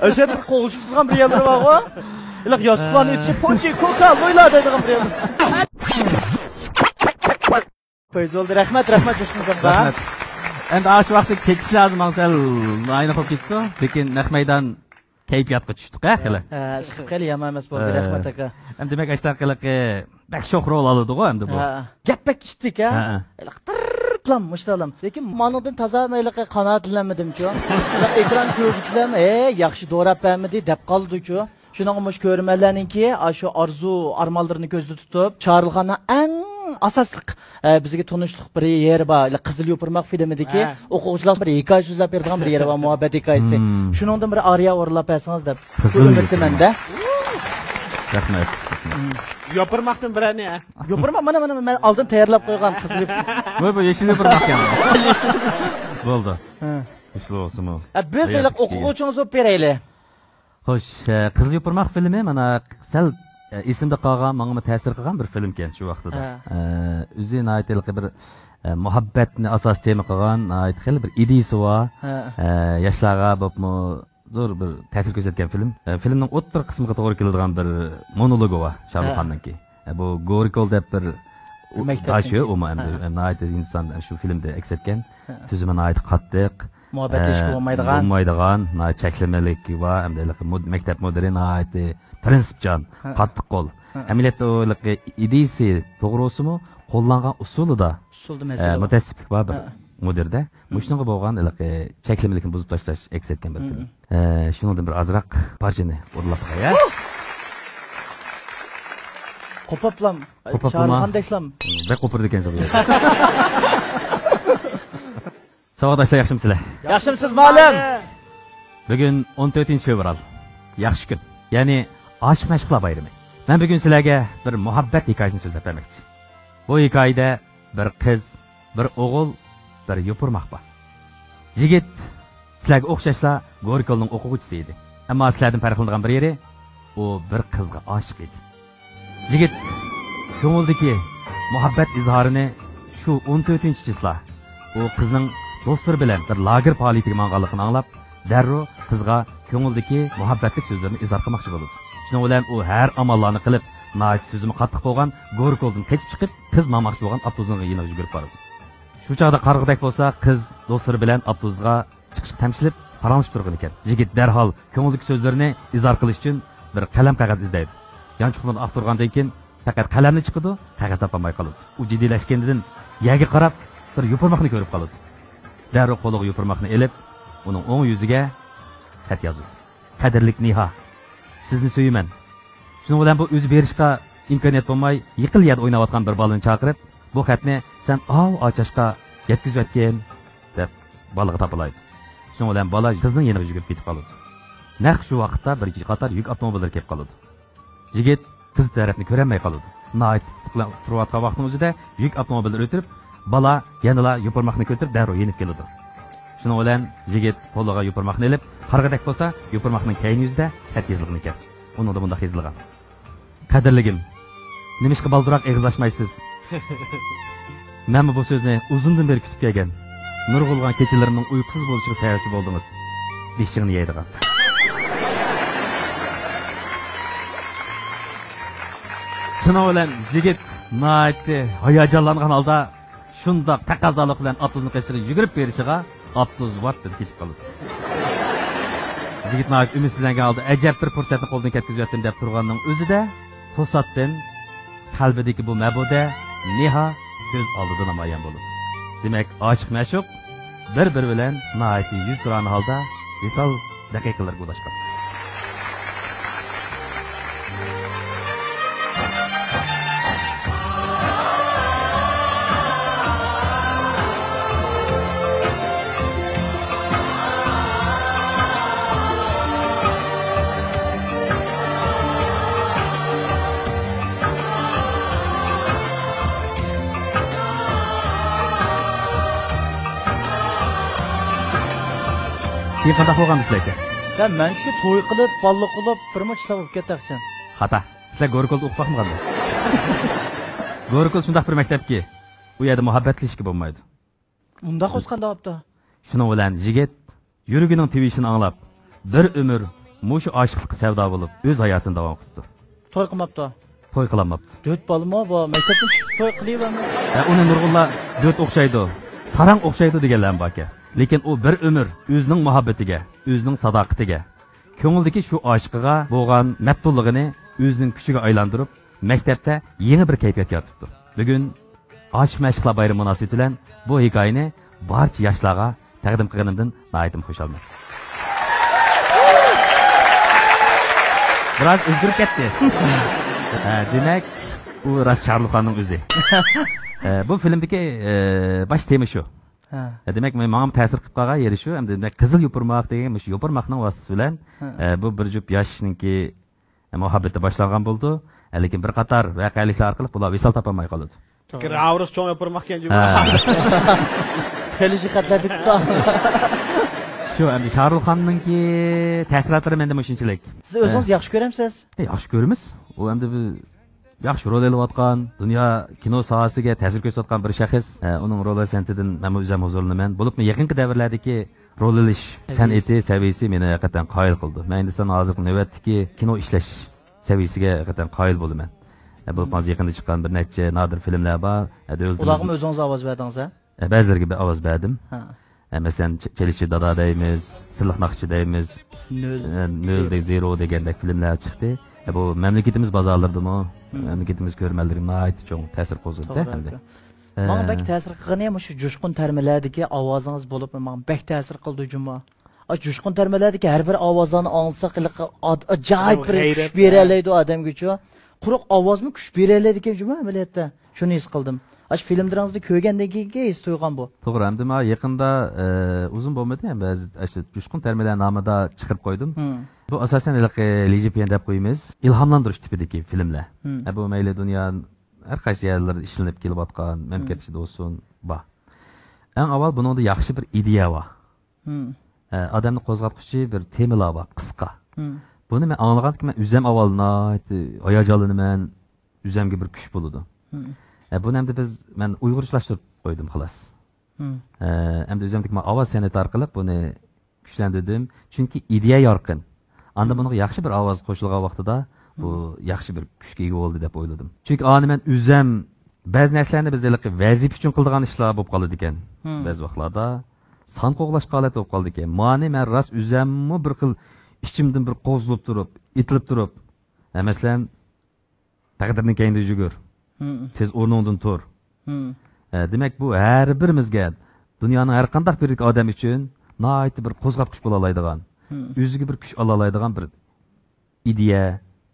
Öşet bir qoğuşquzgan bir yerleri var o. İlaq yastıqlarını yetişip ponçi, koka, loyla deydiğin bir yerleri. Pöyz oldu, rahmet coşkunuzdan da. Rahmet. Endi aşı vaqtda kekish lazım ansal ayni qilib ketdi. Lekin naqmaydan kayfiyatga tushdik ha hali. Ha, chiqib qeli yomon emas bo'ldi, rahmat aka. Endi demak ashtaqiliqi bak sho'x rol oladi-ku endi bu. Ha, gapbak ishdik ha. Tırtlam, muştalam. Lekin manıdan taza mayliqi qanoatlanmadim-ku. Ekran ko'rgichlam, yaxshi do'rab bermidi deb qoldi-ku. Şunun muş görmələrinki, şu arzu, armallarını gözlü tutup, Shahrulxonning eng asaslık bizge tanışlık bir yeri var. Qizil Yopirmoq filmidagi o'quvchilar bir hikoya so'zlab beradigan bir yeri var, muhabbet hikoyasi. Shuningdan bir ariya o'rlab bersangiz deb. Umidimda. Rahmat. Yopirmoqdan birani. Yopirmoq mana men oldin tayyorlab qo'ygan qizil. Bu yeşil Yopirmoq ekan. Bo'ldi. Yeşil olsun o. Biz o'quvchimiz bo'lib beraylik. Xo'sh, Qizil Yopirmoq filmi mana sal esimda qolgan, menga ta'sir qilgan bir film ekan shu vaqtida. O'zi aytaylik bir muhabbatni asos tema qilgan, xil bir ideyasi bor. Yoshlarga bo'pmi zo'r bir ta'sir ko'rsatgan film. Filmning o'ttir qismiga to'g'ri keladigan bir monologi bor Shahrulxonningki. Bu Gorikol deb bir maktabchi, u endi inson shu filmda aks etgan. Tuzumini ayt qattiq. Muhabbet ishqi bo'lmaydigan, cheklamalik va maktab modern aytdi. Prinsipchan, qattiq qo'l. Amaliyotda ideyasi to'g'ri bo'lsa-mu, qo'llangan usulida mutassiblik bor bir mudirda. Mushunga bo'lgan cheklamalikni buzib tashlash aks etgan bir film. Shuningdan bir azroq parchani o'rlab qo'ya. Qo'poplam, Shahrulxondeklam. Bek qo'pirdi ekansiz bu yerda. Savodashlar yaxshimisizlar? Yaxshimisiz, ma'lum. Bugun 14-fevral. Yaxshi kun. Ya'ni Aşıq Məşqlar bayrami. Ben bugün sizlərə bir muhabbet hikayesini sözləb verməkçi. Bu hikayede bir kız, bir oğul, bir yopurmaq var. Jigit sizlərə oxşaşla Gorikolning o'quvchisi edi. Ammo sizlərdən farqlanadigan bir yeri, o bir qizga aşık edi. Jigit ko'ngildagi muhabbet izharini shu 14-chislar o qizning do'stlari bilan bir lager faoliyatiga manganligini anglab, darrov qizga ko'ngildagi muhabbetlik so'zlarini izhor qilmoqchi bo'ldi. Şunun bilan u har amallarni qilib, nayt tuzumi qattiq bo'lgan Gorikoldan qechib chiqib, qiz mamoqchi bo'lgan avtobusning yeniga yugurib boradi. Shu chaqda qarg'idek bo'lsa, qiz do'stlari bilan avtobusga chiqish tamshilib, paranglashib turgan ekan. Yigit darhol ko'ngildagi so'zlarini izhor qilish uchun bir qalam qog'oz izlaydi. Yanchiqlarni aqtirgandan keyin faqat qalamni chiqadi, qog'oz topolmay qoladi. U jiddiylashgandan yaga qarab, bir yopirmoqni ko'rib qoladi. Darrov qo'liga yopirmoqni elib, uning o'ng yuziga xat yozadi. qadrlik Niha. Sizni söyümen. Şunu bilan bu o'zi berishga imkoniyat bo'lmay, yiqil yerda o'ynayotgan bir bolani chaqirib, bu xatni sen ochashga yetkazib o'tgan deb bolaga topilaydi. Şunu bilan bola qizning yeniga yugurib ketib qoladi. Naq shu vaqtda bir qator yuk avtomobillari kelib qoladi. Yigit qiz tarafni ko'rolmay qoladi. Nayt bilan turayotgan vaqtning o'zida yuk avtomobillari o'tirib, bola yanala yupurmoqni ko'tarib darrov yenib keladi. Şunu bilan yigit qo'liga yupurmoqni olib, qarg'adak bo'lsa, yupurmoqning keyin yuzida xat yozilgan ekan. Onun da bunda yozilgan. Qadrligim, nimishqa balduroq eg'iz ochmaysiz? Men bu so'zni uzundan beri kutib kelgan. Nurg'ulgan kechalarimning uyqusiz bo'lishiga sababchi bo'ldingiz. Beshig'ini yeydigan. Shuna bilan yigit naytdi hayajonlangan holda shundoq taqozolik bilan avtobusni qishirib yugurib berishiga avtobus vot deb ketib qoldi. Yigit nayt umidsizlangan holda ajab bir fursatni qo'ldan ketkazyaptim deb turganning o'zida to'satdan qalbidagi bu mabuda Niha ko'z oldida namoyon bo'ldi. Demak, oshiq ma'shuq bir-biri bilan nayt yuz turgan holda visol daqiqalarga ulashgan. Keyin qanday bo'lgan sizlarga? Men shu to'y qilib, balliq qilib, birmuncha savib ketaqchan. Xata. Sizlar Go'rikolda o'qib boqmaganlar. Go'rikol shunday bir maktabki, u yerda muhabbatlashishga bo'lmaydi. Unda qo'sqanda olibdi. Shuning bilan yigit yurigining tevishini anglab, bir umr mushu oshiqlik savdo bo'lib, o'z hayotini davom etdi. To'y qilmabdi. To'y qilmabdi. 4 balma bu maktabdan chiqib to'y qilyapmi? Uni nurg'ullar 4 o'xshaydi. Sarang o'xshaydi deganlar bor ekan. Lekin u bir umr o'zining muhabbatiga, o'zining sadoqatiga, ko'ngildagi shu oshiqiga bo'lgan mabtulligini o'zining kuchiga aylantirib, maktabda yangi bir kayfiyat yaratibdi. Bugun oshiq mashqlar bayrami munosabati bilan bu hikoyani barcha yoshlarga taqdim qilganimdan nihoyat xursandman. Biroz o'zgarib ketdi. Demak, u Ras Sharluxonning o'zi. Bu filmdagi bosh tema shu. Demak, men menga ta'sir qilib qolgan yeri shu. Endi qizil yupurmoq degan shu yupurmoqning vasitasi bilan bu bir jup yoshninki muhabbati boshlangan bo'ldi. Lekin bir qator voqealiklar orqali bular visol topolmay qoldi. Gravros cho'ng yupurmoq ekan juma. Xeli jihatlar bitdi. Shu endi Sharulxonningki ta'siratlari menda shunchalik. Siz o'zingiz yaxshi ko'ramsiz? Yaxshi ko'ramiz. U endi yaxshi rol olayotgan, dunyo kino sohasiga ta'sir ko'rsatgan bir shaxs. Uning rol san'atidan men o'zim huzurliman. Bo'lib, yaqinqi davrlardagi rol olish san'ati saviyasi meni haqiqatan qoyil qildi. Men endi hozir navbatdagi kino ishlash saviyasiga haqiqatan qoyil bo'laman. Bu yaqinda chiqqan bir necha nodir filmlar bor. Ularga o'zingiz ovoz berdingiz, ha? Ba'zilariga bir ovoz berdim. Masalan, Chelishi Dada deymiz, Silliq Naqshi deymiz, 0 degandek filmlar chiqdi. Bu mamlakatimiz bozorlaridami, mamlakatimiz ko'rmalariga nihoyat cho'ng ta'sir qo'zg'adi hamda. Menga bak ta'sir qilgani ham shu jo'shqin tarmalardagi ovozingiz bo'lib, menga bak ta'sir qildi juma. Jo'shqin tarmalardagi har bir ovozlarni anglasak, ajoyib bir kuch beradi odamga-ku. Quruq ovozmi kuch beradi ekan juma amaliyotda. Shuni his qildim. Ash filmlaringizda ko'rgandan keyin his to'ygan bu. To'g'ri, endi men yaqinda uzun bo'lmadi ham ba'zi jo'shqin tarmalar nomida chiqarib qo'ydim. Bu asosan LGPN deb qo'yamiz. Ilhomlantirish tipidagi filmlar. Bu mayli dunyo har qaysi yerlarda ishlanib kelayotgan, mamlakatda bo'lsin, bor. Eng avval buningda yaxshi bir ideya bor. Odamni qo'zg'atuvchi bir temalar bor, qisqa. Buni men anglaganki, men o'zim avvaldan hayajonlanaman, o'zimga bir kuch bo'ladi. Buni ham men uyg'urchalashtirib qo'ydim xolos. Endi o'zimdagi ovoz san'ati orqali buni kuchlantirdim, chunki ideya yorqin. Anda bunga yaxshi bir ovoz qo'shilgan vaqtida bu yaxshi bir kuchga ega bo'ldi deb o'yladim. Chunki ani men o'zim ba'zi narsalarni biz vazifa uchun qiladigan ishlar bo'lib qoladi ekan. Ba'zi vaqtlarda son qo'g'lash holati bo'lib qoldi ekan. Mani men ras o'zimmi bir xil ichimdan bir qo'zilib turib, itilib turib, masalan, taqdirning keyinda yugur. Tez o'rningdan tur. Demak, bu har birimizga dunyoning har qanday bir odam uchun nihoyat bir qo'zg'atqich bo'la oladigan, o'ziga bir kuch ola oladigan bir ideya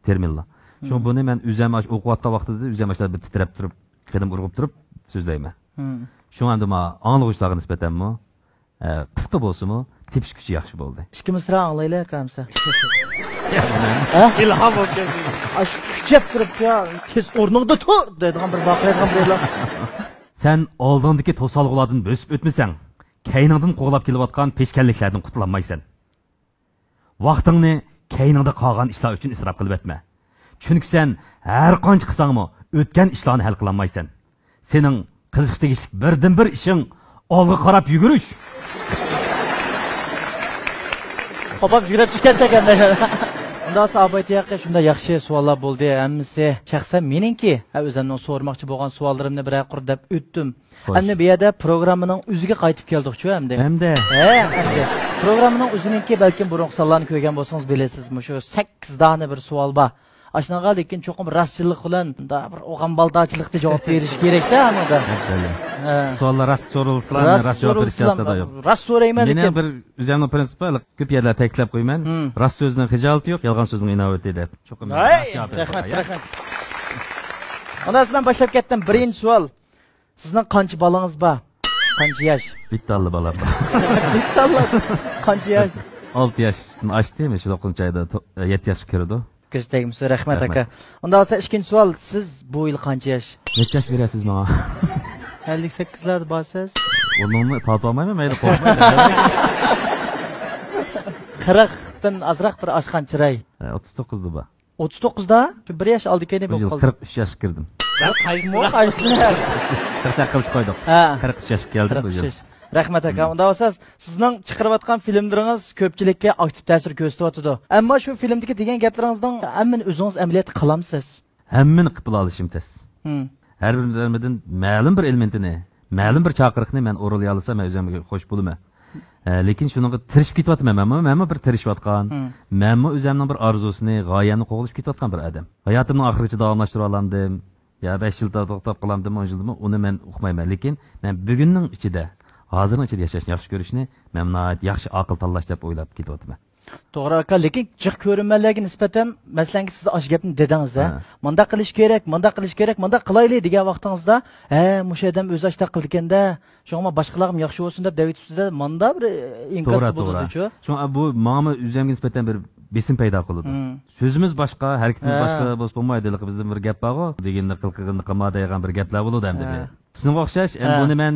terminlar shu buni men o'zim o'qiyotgan vaqtida o'zim bir titrab turib qidim urg'ib turib so'zlayman shu endi anglovchilarga nisbatanmi qisqa bo'lsinmi tepish kuchi yaxshi bo'ldi ikki misra anglaylik kamsa ilhom o'tkazing kuchab turib tez o'rningda tur deydigan bir baqiradigan birlar sen oldindagi to'solg'ulardan bo'sib o'tmasang keyningdan qo'g'lab kelayotgan peshkanliklardan qutulolmaysan vaqtingni keyningda qolgan ishlar uchun isrof qilib o'tma chunki sen har qancha qilsangmi o'tgan ishlarni hal qilolmaysan sening qilish tegishli birdan bir ishing olg'a qarab yugurish qopab yugurib chiqarsa ekan unda sahabatiyaqqa shunday yaxshi savollar bo'ldi hammasi shaxsan meningki o'zimning so'ramoqchi bo'lgan savollarimni bir qurib deb o'tdim endi bu yerda programmaning o'ziga qaytib keldik-ku hamda programmaning o'ziniki balkim burungi sonlarni ko'rgan bo'lsangiz bilasiz shu 8 dona bir savol bor ashnaqa lekin cho'qim rostchilik bilan bir o'g'an baldachilikda javob berish kerak-da anoda savollar rost so'ralsalar rost javob berishda yo'q rost so'rayman lekin men bir o'zimning prinsipim ko'p yerlar ta'kidlab qo'yman rost so'zning hijoati yo'q yolg'on so'zning inovati deb cho'qim rahmat onasidan boshlab ketdim birinchi savol sizning qancha bolangiz bor qancha yosh bitta bolam bor bitta qancha yosh 6 yoshni ochdimi shu 9-oyda 7 yoshga kirdi ko'zdagimsiz rahmat aka unda bo'lsa ikkinchi savol siz bu yil qancha yosh necha yosh berasiz menga 58larda borsiz o'rnimni topolmayman mayli qo'rqmaydi 40dan ozroq bir oshgan chiray 39da bor 39da bir yosh oldikani bo'lib qoldi 43 yoshga kirdim qaysi 40 qilib qo'ydik 43 yoshga keldim bu yil rahmat aka unda bo'lsa sizning chiqarayotgan filmlaringiz ko'pchilikka aktiv ta'sir ko'rsatyotdi ammo shu filmdagi degan gaplaringizdan hammani o'zingiz amaliyot qilamsiz hammani qilib olishim tez har bir filmdan ma'lum bir elementini ma'lum bir chaqiriqni men o'ralay olsam men o'zimga xo'sh bo'laman lekin shunga tirishib ketyapman men bir tirishayotgan men o'zimning bir orzusini g'oyamni qo'g'lib ketayotgan bir odam hayotimning oxirigacha davomlashtirib olamdim yo 5 yilda to'xtab qolamdimi 10 yildami uni men uqmayman lekin men bugunning ichida hozirning ichida yashashni yaxshi ko'rishni men yaxshi aql tanlash deb o'ylab ketyapman to'g'ri aka lekin jiq ko'rinmalarga nisbatan masalan siz osh gapni dedingiz manda qilish kerak manda qilaylik degan vaqtingizda mushu odam o'zi ashta qildi ekanda shunga boshqalar ham yaxshi bo'lsin deb davitibsizda manda bir inkosda bo'ladi-ku shu bu menga o'zimga nisbatan bir besim paydo qildi so'zimiz boshqa harakatimiz boshqa bo'lsa bo'lmaydi bizda bir gap bor deganni qilma degan bir gaplar bo'ladi hamda shunga o'xshash buni men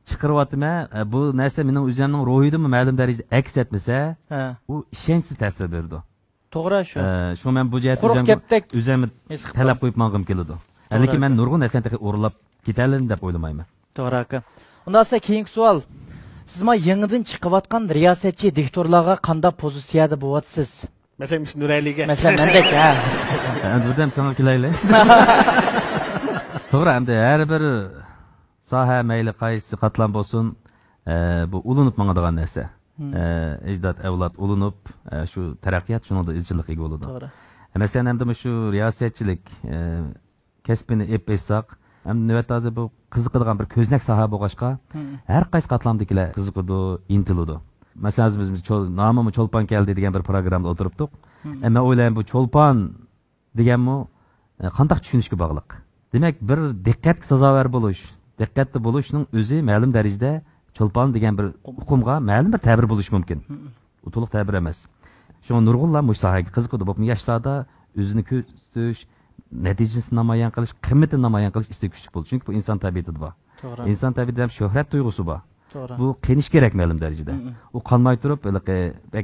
chiqaryapman bu narsa mening o'zimning ruhiyimni ma'lum darajada aks etmasa u ishonchsiz ta'sir berdi to'g'ri shu men bu jihatda o'zimni talab qo'yib mang'im keladi lekin men nurg'un narsani o'rlab ketalim deb o'ylamayman to'g'ri aka unda esa keyingi savol siz yangidan chiqayotgan riyosatchi diktorlarga qanday pozitsiyada bo'lyapsiz masalan Nuraliga masalan mendek endi bu ham sana kelaylik to'g'ri endi har bir soha mayli qaysi qatlam bo'lsin bu ulinib mangadigan narsa ajdod avlod ulinib shu taraqqiyot shuningda izchillik ega bo'ladi to'g'ri masalan endi shu riyosatchilik kasbini ep aytsak navbatda hozir bu qiziqadigan bir ko'znak soha bo'lg'achqa har qaysi qatlamdagilar qiziqadi intiladi masalan biz nomimi cho'lpon keldi degan bir programmada o'tiribdik men o'ylayman bu cho'lpon deganmi qanday tushunishga bog'liq demak bir diqqatga sazovor bo'lish diqqatli bo'lishning o'zi ma'lum darajada cho'lpon degan bir hukmga ma'lum bir ta'bir bo'lishi mumkin u to'liq ta'bir emas shu nurg'unlar mush sohaga qiziqadi bu yoshlarda o'zini ko'rsatish natijasini namoyon qilish qimmatini namoyon qilish istak kuchli bo'ldi chunki bu inson tabiatida bor inson tabiatida ham shuhrat tuyg'usi bor bu qiynish kerak ma'lum darajada u qolmay turib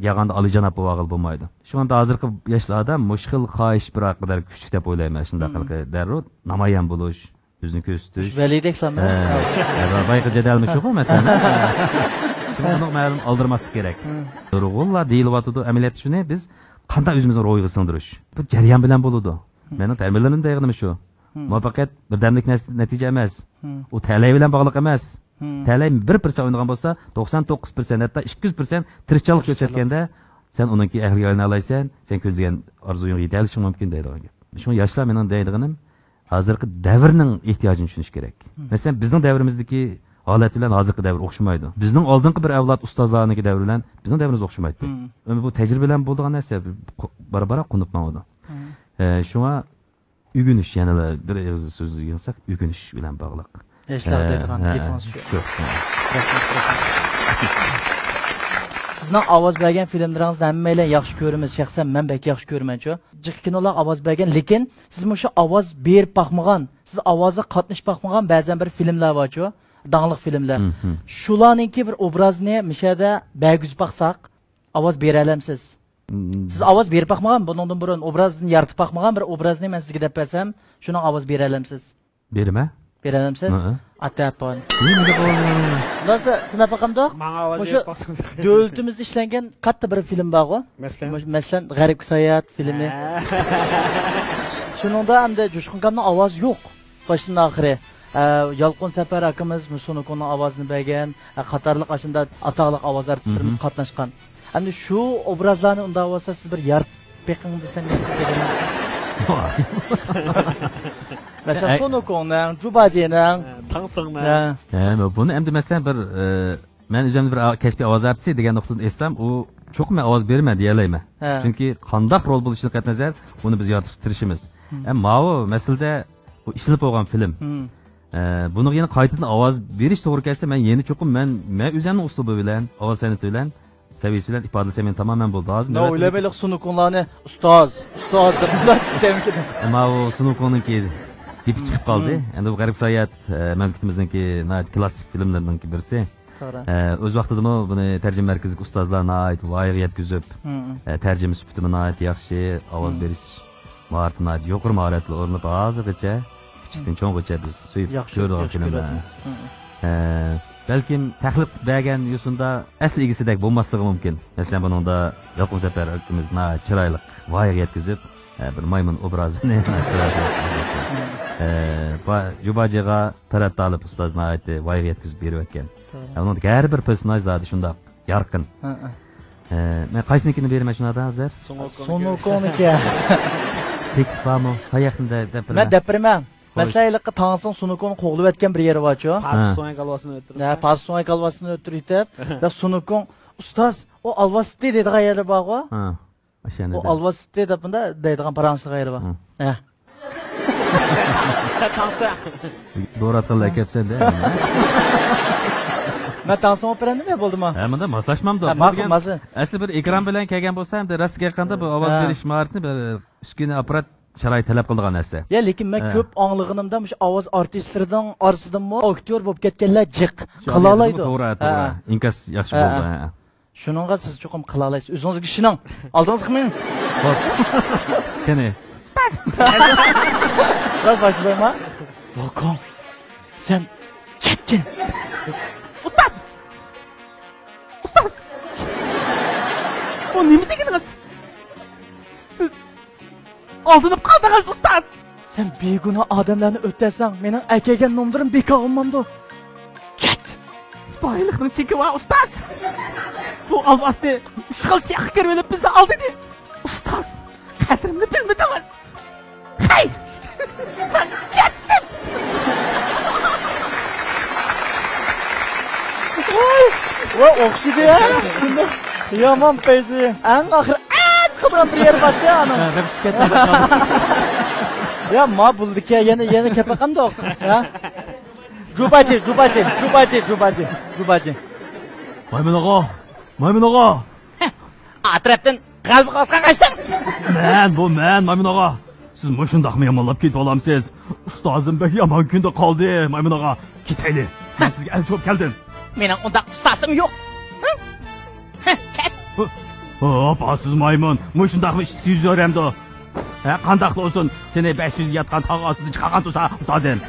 yag'anda olijanob bo'lmaydi shu anda hozirgi yoshlarda mushkil xohish bir qadar kuchli deb o'ylayman shunday darrov namoyon bo'lish o'zini ko'rsatish validek sanma bayqi jadalmi shu masalan buni ma'lum oldirmaslik kerak nurg'unlar deyilyotidi amaliyotda shuni biz qanday o'zimizni ro'yga singdirish bu jarayon bilan bo'ladi meni ta'mirlarim deganim shu muvaffaqiyat birdamlik natija emas u talay bilan bog'liq emas talay 1% o'ynagan bo'lsa 99% hatto 200% tirishchilik ko'rsatganda sen uniki ahliga aylana olasan sen ko'zlagan orzuyingga yeta olishing mumkin deydi shu yoshlar mening deydiganim hozirgi davrning ehtiyojini tushunish kerak masalan bizning davrimizdagi holat bilan hozirgi davr o'xshamaydi. Bizning oldingi bir avlod ustozlarniki davr bilan bizning davrimiz o'xshamaydi. Bu tajriba bilan bo'lgan narsa barbara qunib qoldi. Shunga ügünüş yani bir ağızlı sözü yazsak ügünüş bilen bağlıq. Eşler deydiğen gepiniz şu. Sizning ovoz bergan filmlaringizni hammaylar yaxshi ko'ramiz. Shaxsan men bek yaxshi ko'raman-chu. Jiq kinolar ovoz bergan, lekin siz o'sha ovoz berib baxmagan, siz ovozga qatnashib baxmagan ba'zan bir filmlar bor-chu, danglik filmlar. Shularningki bir obrazni mishada baguz baxsaq, ovoz bera olamsiz. Siz ovoz berib baxmagan, bundan burun obrazni yaratib baxmagan bir obrazni men sizga deb bersam, shuni ovoz bera olamsiz. Berma? Bera olamsiz? Atapon. Nasıl sinap bakamdoq? O'sha davlatimizda ishlangan katta bir film bor-ku. Masalan, G'aribga sayohat filmi. Shuningda hamda Jo'shqinkamning ovozi yo'q. Boshdan oxiri. Yalqin Safar akamiz Musunukoning ovozini bergan, qatorliq ashunda atoqliq ovoz artistlarimiz qatnashgan. Hamda shu obrazlarni unda bo'lsa siz bir yaratib beqing desam mesela Sunuko'nun, Jubaji'nin, Tangsing'ning. Bunu endi mesela bir men o'zimni bir kasbiy ovoz artisti degan nuqtadan aytsam, u çok men ovoz berma deya olmayman. Chunki qanday rol bo'lishidan qat'iy nazar buni biz yoritishtirishimiz. Ammo bu masalada bu ishlanib bo'lgan film. Buni yana qaytadan ovoz berish to'g'ri kelsa, men yeni cho'qim men o'zimning uslubi bilan, ovoz san'ati bilan seviyesi bilan ifodasi men tamamen bo'ldi. Hozir ne o'ylamaylik Sunuko'larni ustoz deb bilasiz. Ammo u Sunuko'ningki deb chiqib qoldi. Endi bu G'arib sayohat mamlakatimizningki klassik filmlardan birisi. O'z vaqtida buni tarjima markaziga ustozlarga ait voyaga yetkazib, tarjima sifatida ait yaxshi ovoz berish mahoratini yuqori mahoratli o'rnab hozirgacha kichikdan cho'nggacha biz suyib ko'rgan filmlar. Belki taklif bergen yusunda asli egisidek bo'lmasligi mumkin. Mesela buningda Yalqin Safar akamiz chiroyli voyaga yetkazib, bir maymun obrazini Jubajiga Tarat Talib ustozning aytdi, voyaga yetkazib berib ekan. Uning har bir personaj zodi shunda yorqin. Men qaysinikini beraman shunada hozir? Sunuko'niki. Tekst bormi? Qayerda depirman? Men depirman. Mesela Tangsing Sunukon qo'g'lib etgan bir yeri bor-chu. Passo'ng kalvasini o'tirib. Passo'ng kalvasini o'tirib, da Sunukon ustoz, o alvasti deydigan yeri bor-ku. O'shani. O alvasti deb bunda deydigan paransiya yeri bor. Tangsing. Do'ratilla kelibsan-da. Men Tangsing operanimi bo'ldimi? Bunda moslashmamdi. Asli bir ekran bilan kelgan bo'lsam, rastga qanda bu ovoz berish mahoratini bir uskuna apparat sharoit talab qilgan narsa. Ya lekin men ko'p anglig'inimda o'sha ovoz artistlaridan orasidanmi aktyor bo'lib ketganlar jiq qila oladi. To'g'ri. Inkas yaxshi bo'ldi. Shuningga siz cho'qim qila olasiz. O'zingizga ishoning. Oldingizga qilmang. Xo'p. Qani. Biraz başlayayım. Volkan, sen ketkin. Ustaz! O nemi dediniz? Siz aldınıp kaldınız ustaz! Sen beguna adamlarını ötesen, benim erkeğen nomdurum beka olmamdı. Ket! Sipahilikning cheki var ustaz! Bu alvasti uşkal siyah kervelip bizni aldı dedi. Ustaz! Qadrimni bilmediniz! Hey! Ben kettim! Vay okşidu ya! Yaman peysi! En ahir qilgan bir yer bor ya ana. Ya ma bulduk ya yana kapaqandoq. Ha? Jubaji. Maymun ağa. Atrapdan qalbi qalqan qaysan? Men Maymun ağa. Siz mushundaqmi yomonlab ketib olamsiz? Ustozim bek yomon kunda qoldi, Maymun ağa. Ketayli. Men sizga el cho'p keldim. Mening unda ustozim yo'q. Ket. Hop, siz maymun. Mushundaqmi ishni yuzoramdi. Qandaqli olsun, seni 500 yatgan tog' ostidan chiqargan tursa, ustozim.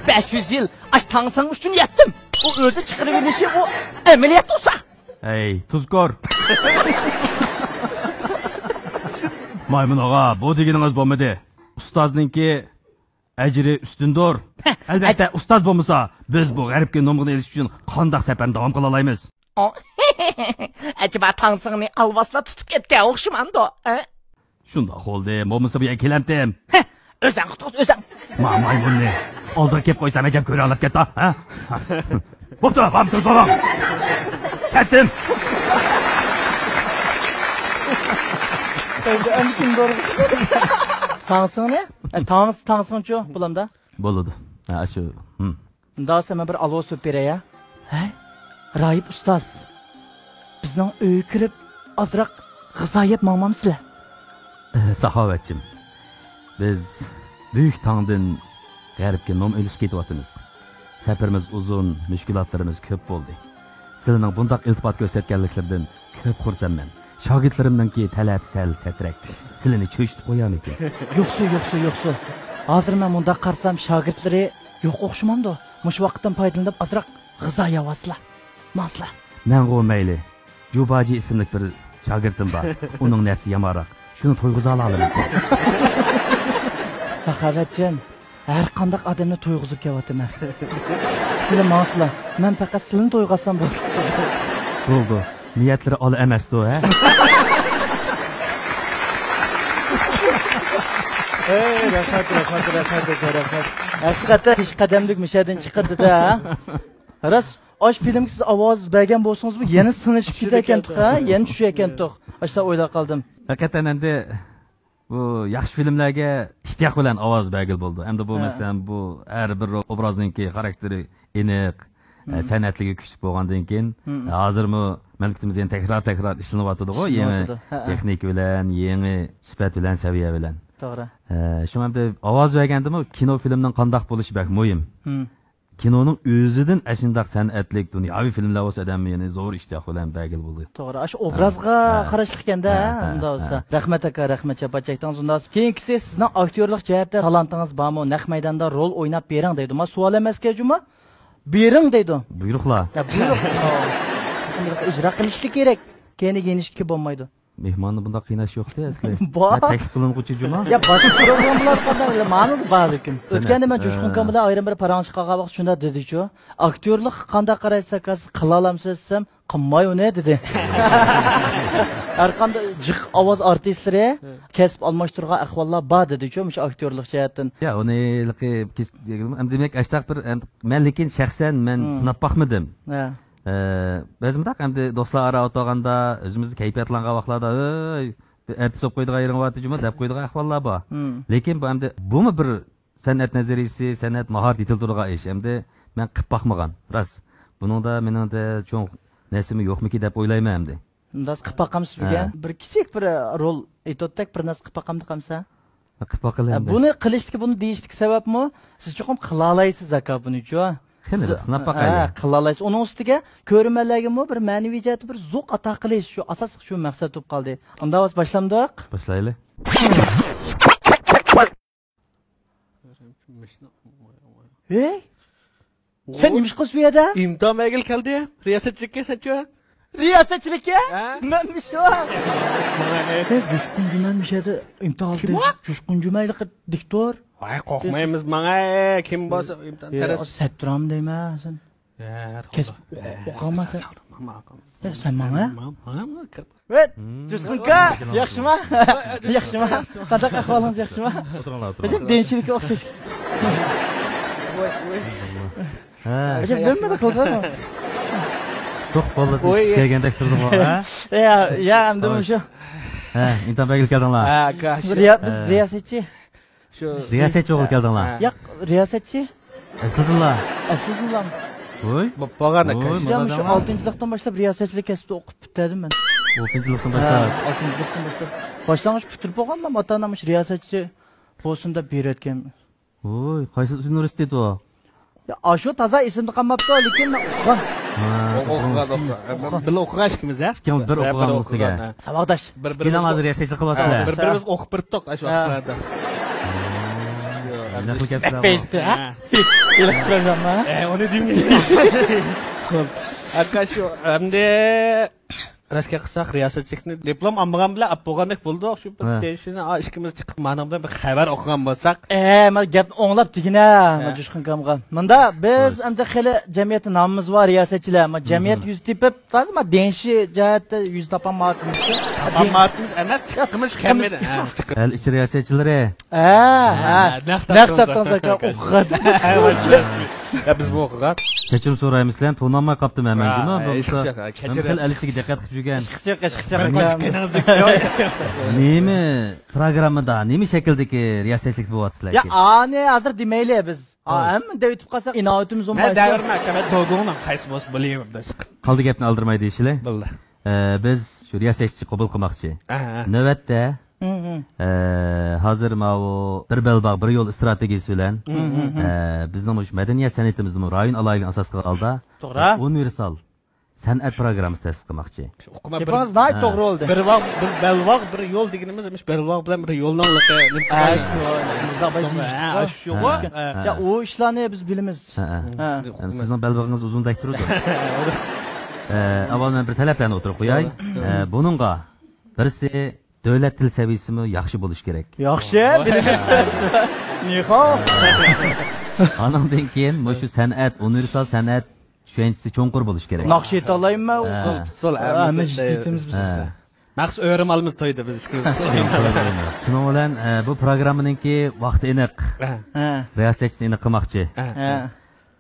500 yil ash Tangsing uchun yetdim. O o'zi chiqarib olishi o amaliyot olsa. Ey, tuzkor. Maymun ağa, bu degininiz bo'lmadi. Ustozninki ajri ustundir. Albatta, ustoz bo'lmasa, biz bu g'aribga nomini elish uchun qanday safarni davom qila olamiz? Acaba Tangsingni alvasla tutib ketgan o'xshamandi. Shundoq bo'ldi. Bo'lmasa bu kelamdim. O'zing qutquz, o'zing. Maymunni. Oldiga kelib qo'ysam, ajab ko'ra olib ketdi, ha? Bo'pti, bamsiz bolam. Ketdim. Tangsın ne? Tangsın bulamda. Bo'ladi. Ha, shu. Unda sen bir alvo söp bereye. He? Rahip ustaz. Bizning öy kirib azroq g'izo yeb maqmamsizlar. Saxovatchim. Biz büyük tangdan g'arbga nom elish ketyapmiz. Safarimiz uzun, mushkulotlarimiz ko'p bo'ldi. Sizning bundaq iltifot ko'rsatganliklardan ko'p xursandman. Shogirdlarimninki talab sal satrak. Sizlarni cho'chitib qo'yaman ekan. Yo'qsu. Hozir men bunda qarsam shogirdlari yo'q o'xshamamdi. Mush vaqtdan foydalanib azroq g'izo yeyapsizlar. Masla. Men mayli. Jubaji ismli bir shogirdim bor. Uning nafsi yamoqroq. Shuni to'yg'iza olaman. Saxovatchim, har qanday odamni to'yg'izib kelyapman. Sizlar masla. Men faqat sizlarni to'yg'azsam bo'ldi. Bo'ldi. Niyatlari ola emasdi, ha? Rahat. Hakikaten hiç kademlik müşaheden çıkardı ha. Ras, aş film siz ovoz bergan bo'lsangiz bu yana sinishib ketarkan ha, yana tushaykan to'q. Ashta o'ylab qoldim. Hakikaten endi bu yaxshi filmlarga ishtiyoq bilan ovoz bergil bo'ldi. Endi bu masalan bu har bir obrazninki xarakteri aniq, san'atligi kuchli bo'lgandan keyin hozirmi mamlakatimizda yana takror ishlanyapti-ku, yangi texnik bilan, yangi sifat bilan, saviya bilan. To'g'ri. Shu ham ovoz bergandimi, kino filmning qanday bo'lishi bak muhim. Kinoning o'zidan ashundaq san'atlik dunyoviy filmlar bo'lsa adamni yana zo'r ishtiyoq bilan bergil bo'ldi. To'g'ri. Shu obrazga qarashlik ekanda, unda bo'lsa. Rahmat aka, rahmat chapachakdan undan. Keyingisi sizning aktyorlik jihatda talantingiz bormi? Naq maydonda rol o'ynab bering deydi. Men savol emasga juma. Bering deydi. Buyruqlar. Buyruq. Ijro qilishlik kerak. Keyin genişki bo'lmaydi. Mehmonni bunda qiynash yo'q-da asli. Taklif qilinuvchi juma. Ya boshqa programmalar qanday ma'ni bor lekin. O'tganda men Jo'shqin aka bilan ayrim bir paranji qilgan vaqt shunda dedi-ku, aktyorlik qanday qaraysiz, qila olamsiz desam, qilmay uni dedi. Har qanday jiq ovoz artistlari kasb almashtirgan ahvollar bor dedi-ku, o'sha aktyorlik jihatdan. Ya uni demak ashtaq bir men lekin shaxsan men sinab baxmadim. Ha. Bizimdaq endi do'stlar ara o'tganda o'zimizni kayfiyatlangan vaqtlarda artist bo'lib qo'ydigan yering bor juma deb qo'ydigan ahvollar bor. Lekin bu endi bumi bir san'at nazariyasi, san'at mahorat yetiltirgan ish. Endi men qilib baxmagan. Ras. Buningda meningda cho'ng narsami yo'qmiki deb o'ylayman endi. Undas qilib baqamiz degan bir kichik bir rol aytotdak bir narsa qilib baqamdi qamsa. Qilib baqalayman. Buni qilishga buni deyishlik sababmi? Siz cho'qim qila olaysiz aka buni-ku. Sinab baqaylik. Qila olasiz. Uning ustiga ko'rmalarga bir ma'naviy jihatda bir zo'q ato qilish shu asosiy shu maqsad bo'lib qoldi. Unda biz boshlamdik. Boshlaylik. Hey? Sen nima qilsiz bu yerda? İmtihon bergil keldi. Riyosatchilikka satchu. Riyosatchilikka? Nima shu? Jo'shqin Jumaymish edi. Imtihon oldi. Jo'shqin Jumaylik diktor. Ay qo'rqmaymiz mana kim bo'lsa imtihon taras. Satram deyman sen. Kes o'qamasan. Sen mana? Evet, Jo'shqin aka, yaxshimi? Yaxshimi? Qanday ahvolingiz yaxshimi? O'tiringlar. Denchilikka o'xshash. Acaba nima qildingmi? To'q bo'ldi. Kelganda turdim ha. Ya, endi o'sha. Ha, imtihon bergil keldinglar. Ha, aka. Biz riyosatchi. Riyosatchi o'g'il keldinglar. Yo'q, riyosatchi. Asladullah. Voy, bo'lgan aka. Ya shu 6-chilikdan boshlab riyosatchilik kasbida o'qib bitirdim men. 6-chilikdan boshlab. 6-chilikdan boshlab. Boshlang'ich bitirib bo'lganman, ota-onam riyosatchi bo'lsin deb berayotgan. Voy, qaysi universitet bu? Ya, shu toza esimda qolmabdi, lekin men o'qigan. Birga o'qigan ikimiz a? Kim bir o'qigan bo'lsa-ga. Saboqdosh. Bir-birimiz hozir riyosatchilik qilyapsizlar. Bir-birimiz o'qib birdik shu vaqtlarda. Peste, ha? Elektrogramma. Onu dinleyin. Aka şu hem de Raske qilsak riyosatchilikni diplom olmagan bilan olib bo'lgandek bo'ldi. Shu bir deyishini ikkimiz chiqib mana bilan bir xabar o'qigan bo'lsak. Men gapni o'nglab digina, Jo'shqin kamga. Menda biz endi xili jamiyatning nomimiz bor riyosatchilar. Jamiyat yuz tepib, tazma denshi jihatda yuz topolmayapmiz. Topolmayapmiz emas, chiqimiz kelmedi. El ichi riyosatchilari. Naqd tozaka o'qigan. Ya biz bu o'qigan. Kechirim so'raymiz sizlar, to'namay qopdim hemen. Kechirim elchiga diqqat qilib yurgan. Nima programmada, nima shakldagi riyosatchilik bo'lyapsizlar? Ya, ani hozir demayli biz. Hamma deytib qolsak, inoyatimiz bo'lmaydi. Men davrma, kamat to'g'ridan qaysi bo'lsa bilaman deb. Qoldi gapni aldirmay deyishlar. Bildi. Biz shu riyosatchi qabul qilmoqchi. Navbatda hozir mana bir belbog' bir yo'l strategiyasi bilan bizning shu madaniyat san'atimizni rayon alayligini asos qilib oldi. Universal san'at programmasi ta'sis qilmoqchi. Hepimiz nayt to'g'ri bo'ldi. Bir belbog' bir yo'l deganimiz emas, belbog' bilan bir yo'lni Ya o ishlarni biz bilamiz. Sizning belbog'ingiz uzundek turadi. Avvaldan bir talablarni o'tirib qo'yay. Buningga birisi davlat til saviyasimi yaxshi bo'lish kerak. Yaxshi, bilamiz. Nixo. Anandan keyin shu san'at, universal san'at tushunchasi cho'nqur bo'lish kerak. Naqsh eta olaymi? Sol amijitimiz biz. Maxsus o'yramalimiz to'ydi biz ikkimiz. Shuning bilan bu programmaninki vaqti aniq. Riyosatchisi aniq qilmoqchi.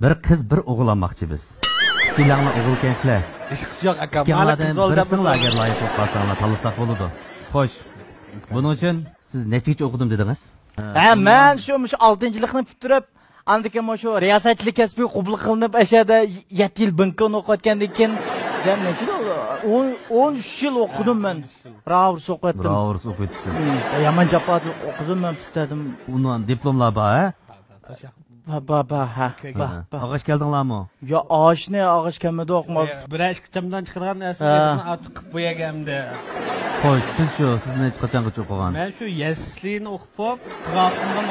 Bir qiz, bir o'g'il olmoqchi biz. Ikkilanlar o'g'il ekansizlar. Yo'q aka, mana qiz bo'ldi. Agar loyiq bo'lib qolsanglar, tanlasak bo'ladi. Xo'sh. Buning uchun siz nechigacha o'qidim dedingiz? Men shu 6-yillikni bitirib, andikan shu riyosatchilik kasbiga qabul qilinib, ashada 7 yil binkon o'qiyotgandan keyin jam necha 13 yil o'qidim men. Ravrs o'qitdim. Ravrs o'qitdim. Yaman japat o'qidim men bitdim. Undan diplomlar bor, ha? Ha. Ağaç geldinglarmi? Ya ağaçni ağaç kelmadi o'qmab. Bir ishqimdan chiqargan narsani atiq qilib qo'yaganimda. Xo'sh, siz necha qachongacha o'qigan? Men shu yaslini o'qib qo'yib, qirg'oqimdan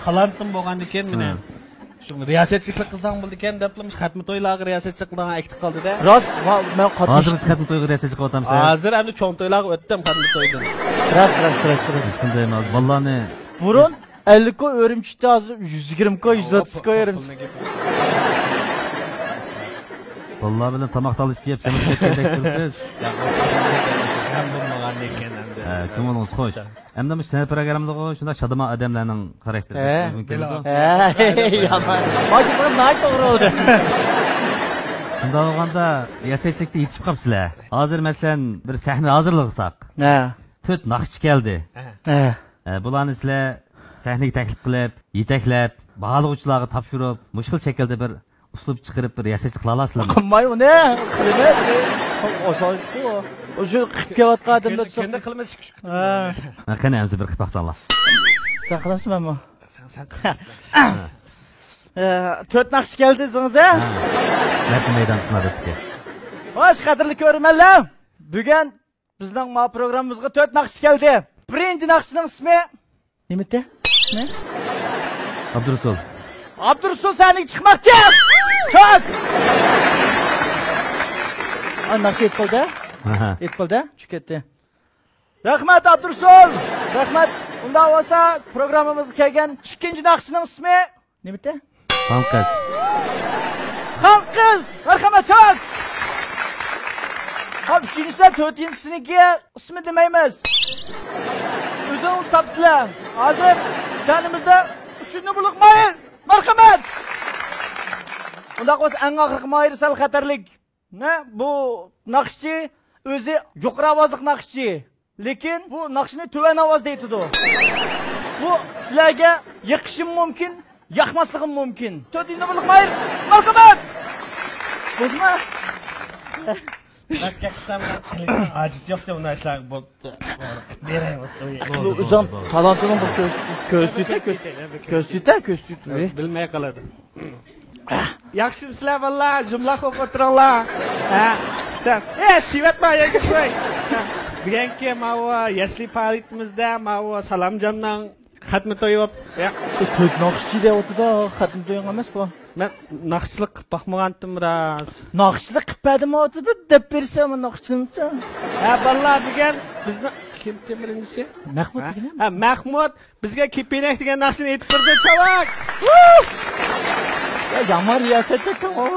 qalantim bo'lgandan keyin men shu riyosatchilik qilsam bo'ldi ekan deb xatmi to'ylarga riyosatchilik qilgan aytib qoldi-da. Rost, men qatnashdim. Hozir xatmi to'yga riyosatchilik qilyapsiz? Hozir endi cho'ng to'ylarga o'tdim xatmi to'ydan. Rost. Shunday emas. Vallahi burun 50 koy örümçükte hazır 120 koy 130 koy örümçük. Vallahi bilen tamak talışıp yiyip seni çekendek dursunuz. Hem bulmagan eken endi. Kim olunuz hoş. Hem de bu programda o şunda şadıma adamlarının karakteri. Yaman. Bakın bu nayt doğru oldu. Şunda olganda riyosatchilikda yetişip qapsizlar. Hozir masalan bir sahna hazırlığı qilsak. 4 naqshchi keldi. Bularni sizlar sahnaga taklif qilib, yetaklab, bag'lovchilarga topshirib, mushkul shaklda bir uslub chiqarib bir riyosatchilik qila olasizlarmi? Qilmay uni, qilmaysiz. O'sha-ku. O'sha qilib kelayotgan odamlar endi qilmas. Qani o'zi bir qilib baqsanlar. Sen qilasizmi? Sen qil. 4 naqsh keldi dedingiz, ha? Naqsh meydan sinab o'tdi. Xo'sh, qadrli ko'rmanlar. Bugun bizning ma programmamizga 4 naqsh keldi. Birinchi naqshning ismi nimada? Ne? Abdurrasul. Abdurrasul seni çıkmakçı. Kalk. Nasıl etpildi? Etpildi? Çıketti. Rahmet Abdurrasul. Rahmet. Unda olsa programımızı kelgen ikinci naqshning ismi nimada? Xalqız. Xalqız. Rahmet kalk. Hop ikincisinden 4-siniki ismi demeymiz. Özün tapsılar. Hazır. Canımızda şunu bulukmayın. Marhamat. Unda qo'z eng oxirgi moyir sal xatarlik. Ne? Bu naqshchi o'zi yuqori ovozli naqshchi. Lekin bu naqshni tuvan ovozda aytadi. Bu sizlarga yiqishi mumkin, yoqmasligi mumkin. To'dingni bulukmayın. Marhamat. Bo'ldimi? Başka kısam acit yok da bunlar işler bottu. Bereyim bottu. Uzun talantının bu köstüte. Bilmeye kaladım. Yaxşım sizler valla cümle kokuturlar. Sen, şivet ma yenge koy. Bugünkü mava yasli paritimizde mava Salamcan'dan xatmi to'yib, To'yib naqshchi deb o'tida, xatmi to'ying emas bu. men naqshchilik qilib baxmagandim biraz. Naqshchilik qilib berdim o'tida deb bersam naqshchilikcha. Ha, vallahi degan bizni kim temirinchisi? Mahmud degan. Ha, Mahmud bizga kepenak degan narsani aytib turdi, chavak. Ya yomon riyosat ekan o.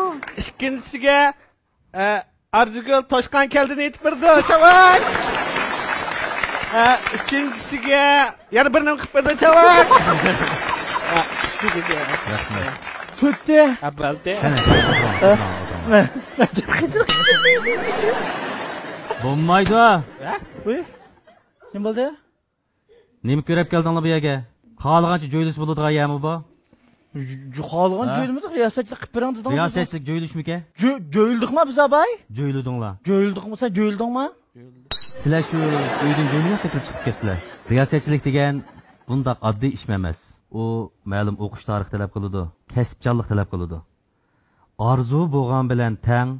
Ikkinchisiga Arzigul Toshqon keldini aytib turdi, chavak. Uchinchisiga yana bir nima qilib berdi, chavak. To'rtta. Abalda. Bo'lmaydi. Voy. Nima bo'ldi? Nima ko'rib keldinglar bu yerga? Xohlagancha joylis bo'ladigan yami bu? Xohlagan joylimizda riyosatlik qilib bering dedingiz. Riyosatlik joylishmika? Joyildikmi biz abay? Joylidinglar. Joyildikmi, sen joyildingmi? Sizlar shu uydan joylanib chiqib chiqibsizlar. Riyosatchilik degan bundaq oddiy ish emas. U ma'lum o'qish tarix talab qiladi, kasbchanlik talab qiladi. Orzu bo'lgan bilan tang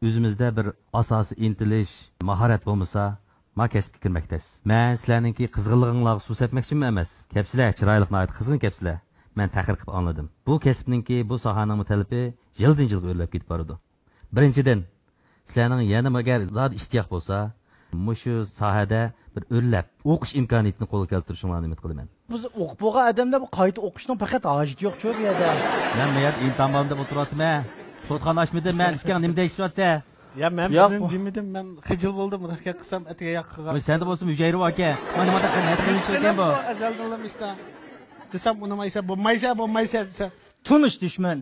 o'zimizda bir asosiy intilish, mahorat bo'lmasa, ma kasbga kirmoqdasiz. Men sizlarningki qizg'inliginglarga suv sepmoqchiman emas. Kapsizlar, chiroyliqni aytib qizg'in kapsizlar. Men taqrir qilib anladim. Bu kasbningki bu sohaning mutalabi yildan-yilga o'rlab ketib boradi. Birinchidan, sizlarning yana agar zot ishtiyoq bo'lsa, mushu sohada bir o'rlab o'qish imkoniyatini qo'lga keltirishinglarni umid qilaman. Biz o'qib bo'lgan odamlar bu qayta o'qishning faqat hojati yo'q-ku bu yerda. Men bu yerda imtihon deb o'tiryapman. Sotxona ochmadim, men ishga nima deyishyapsa? Ya men demedim, men xijil bo'ldim, raska qilsam atiga yoq qilgan. Senda bo'lsa Mujayirov aka, mana nima qilib ekan bu? Azaldan ishda. Desam unamaysa, bo'lmaysa desa. Tunish dushman.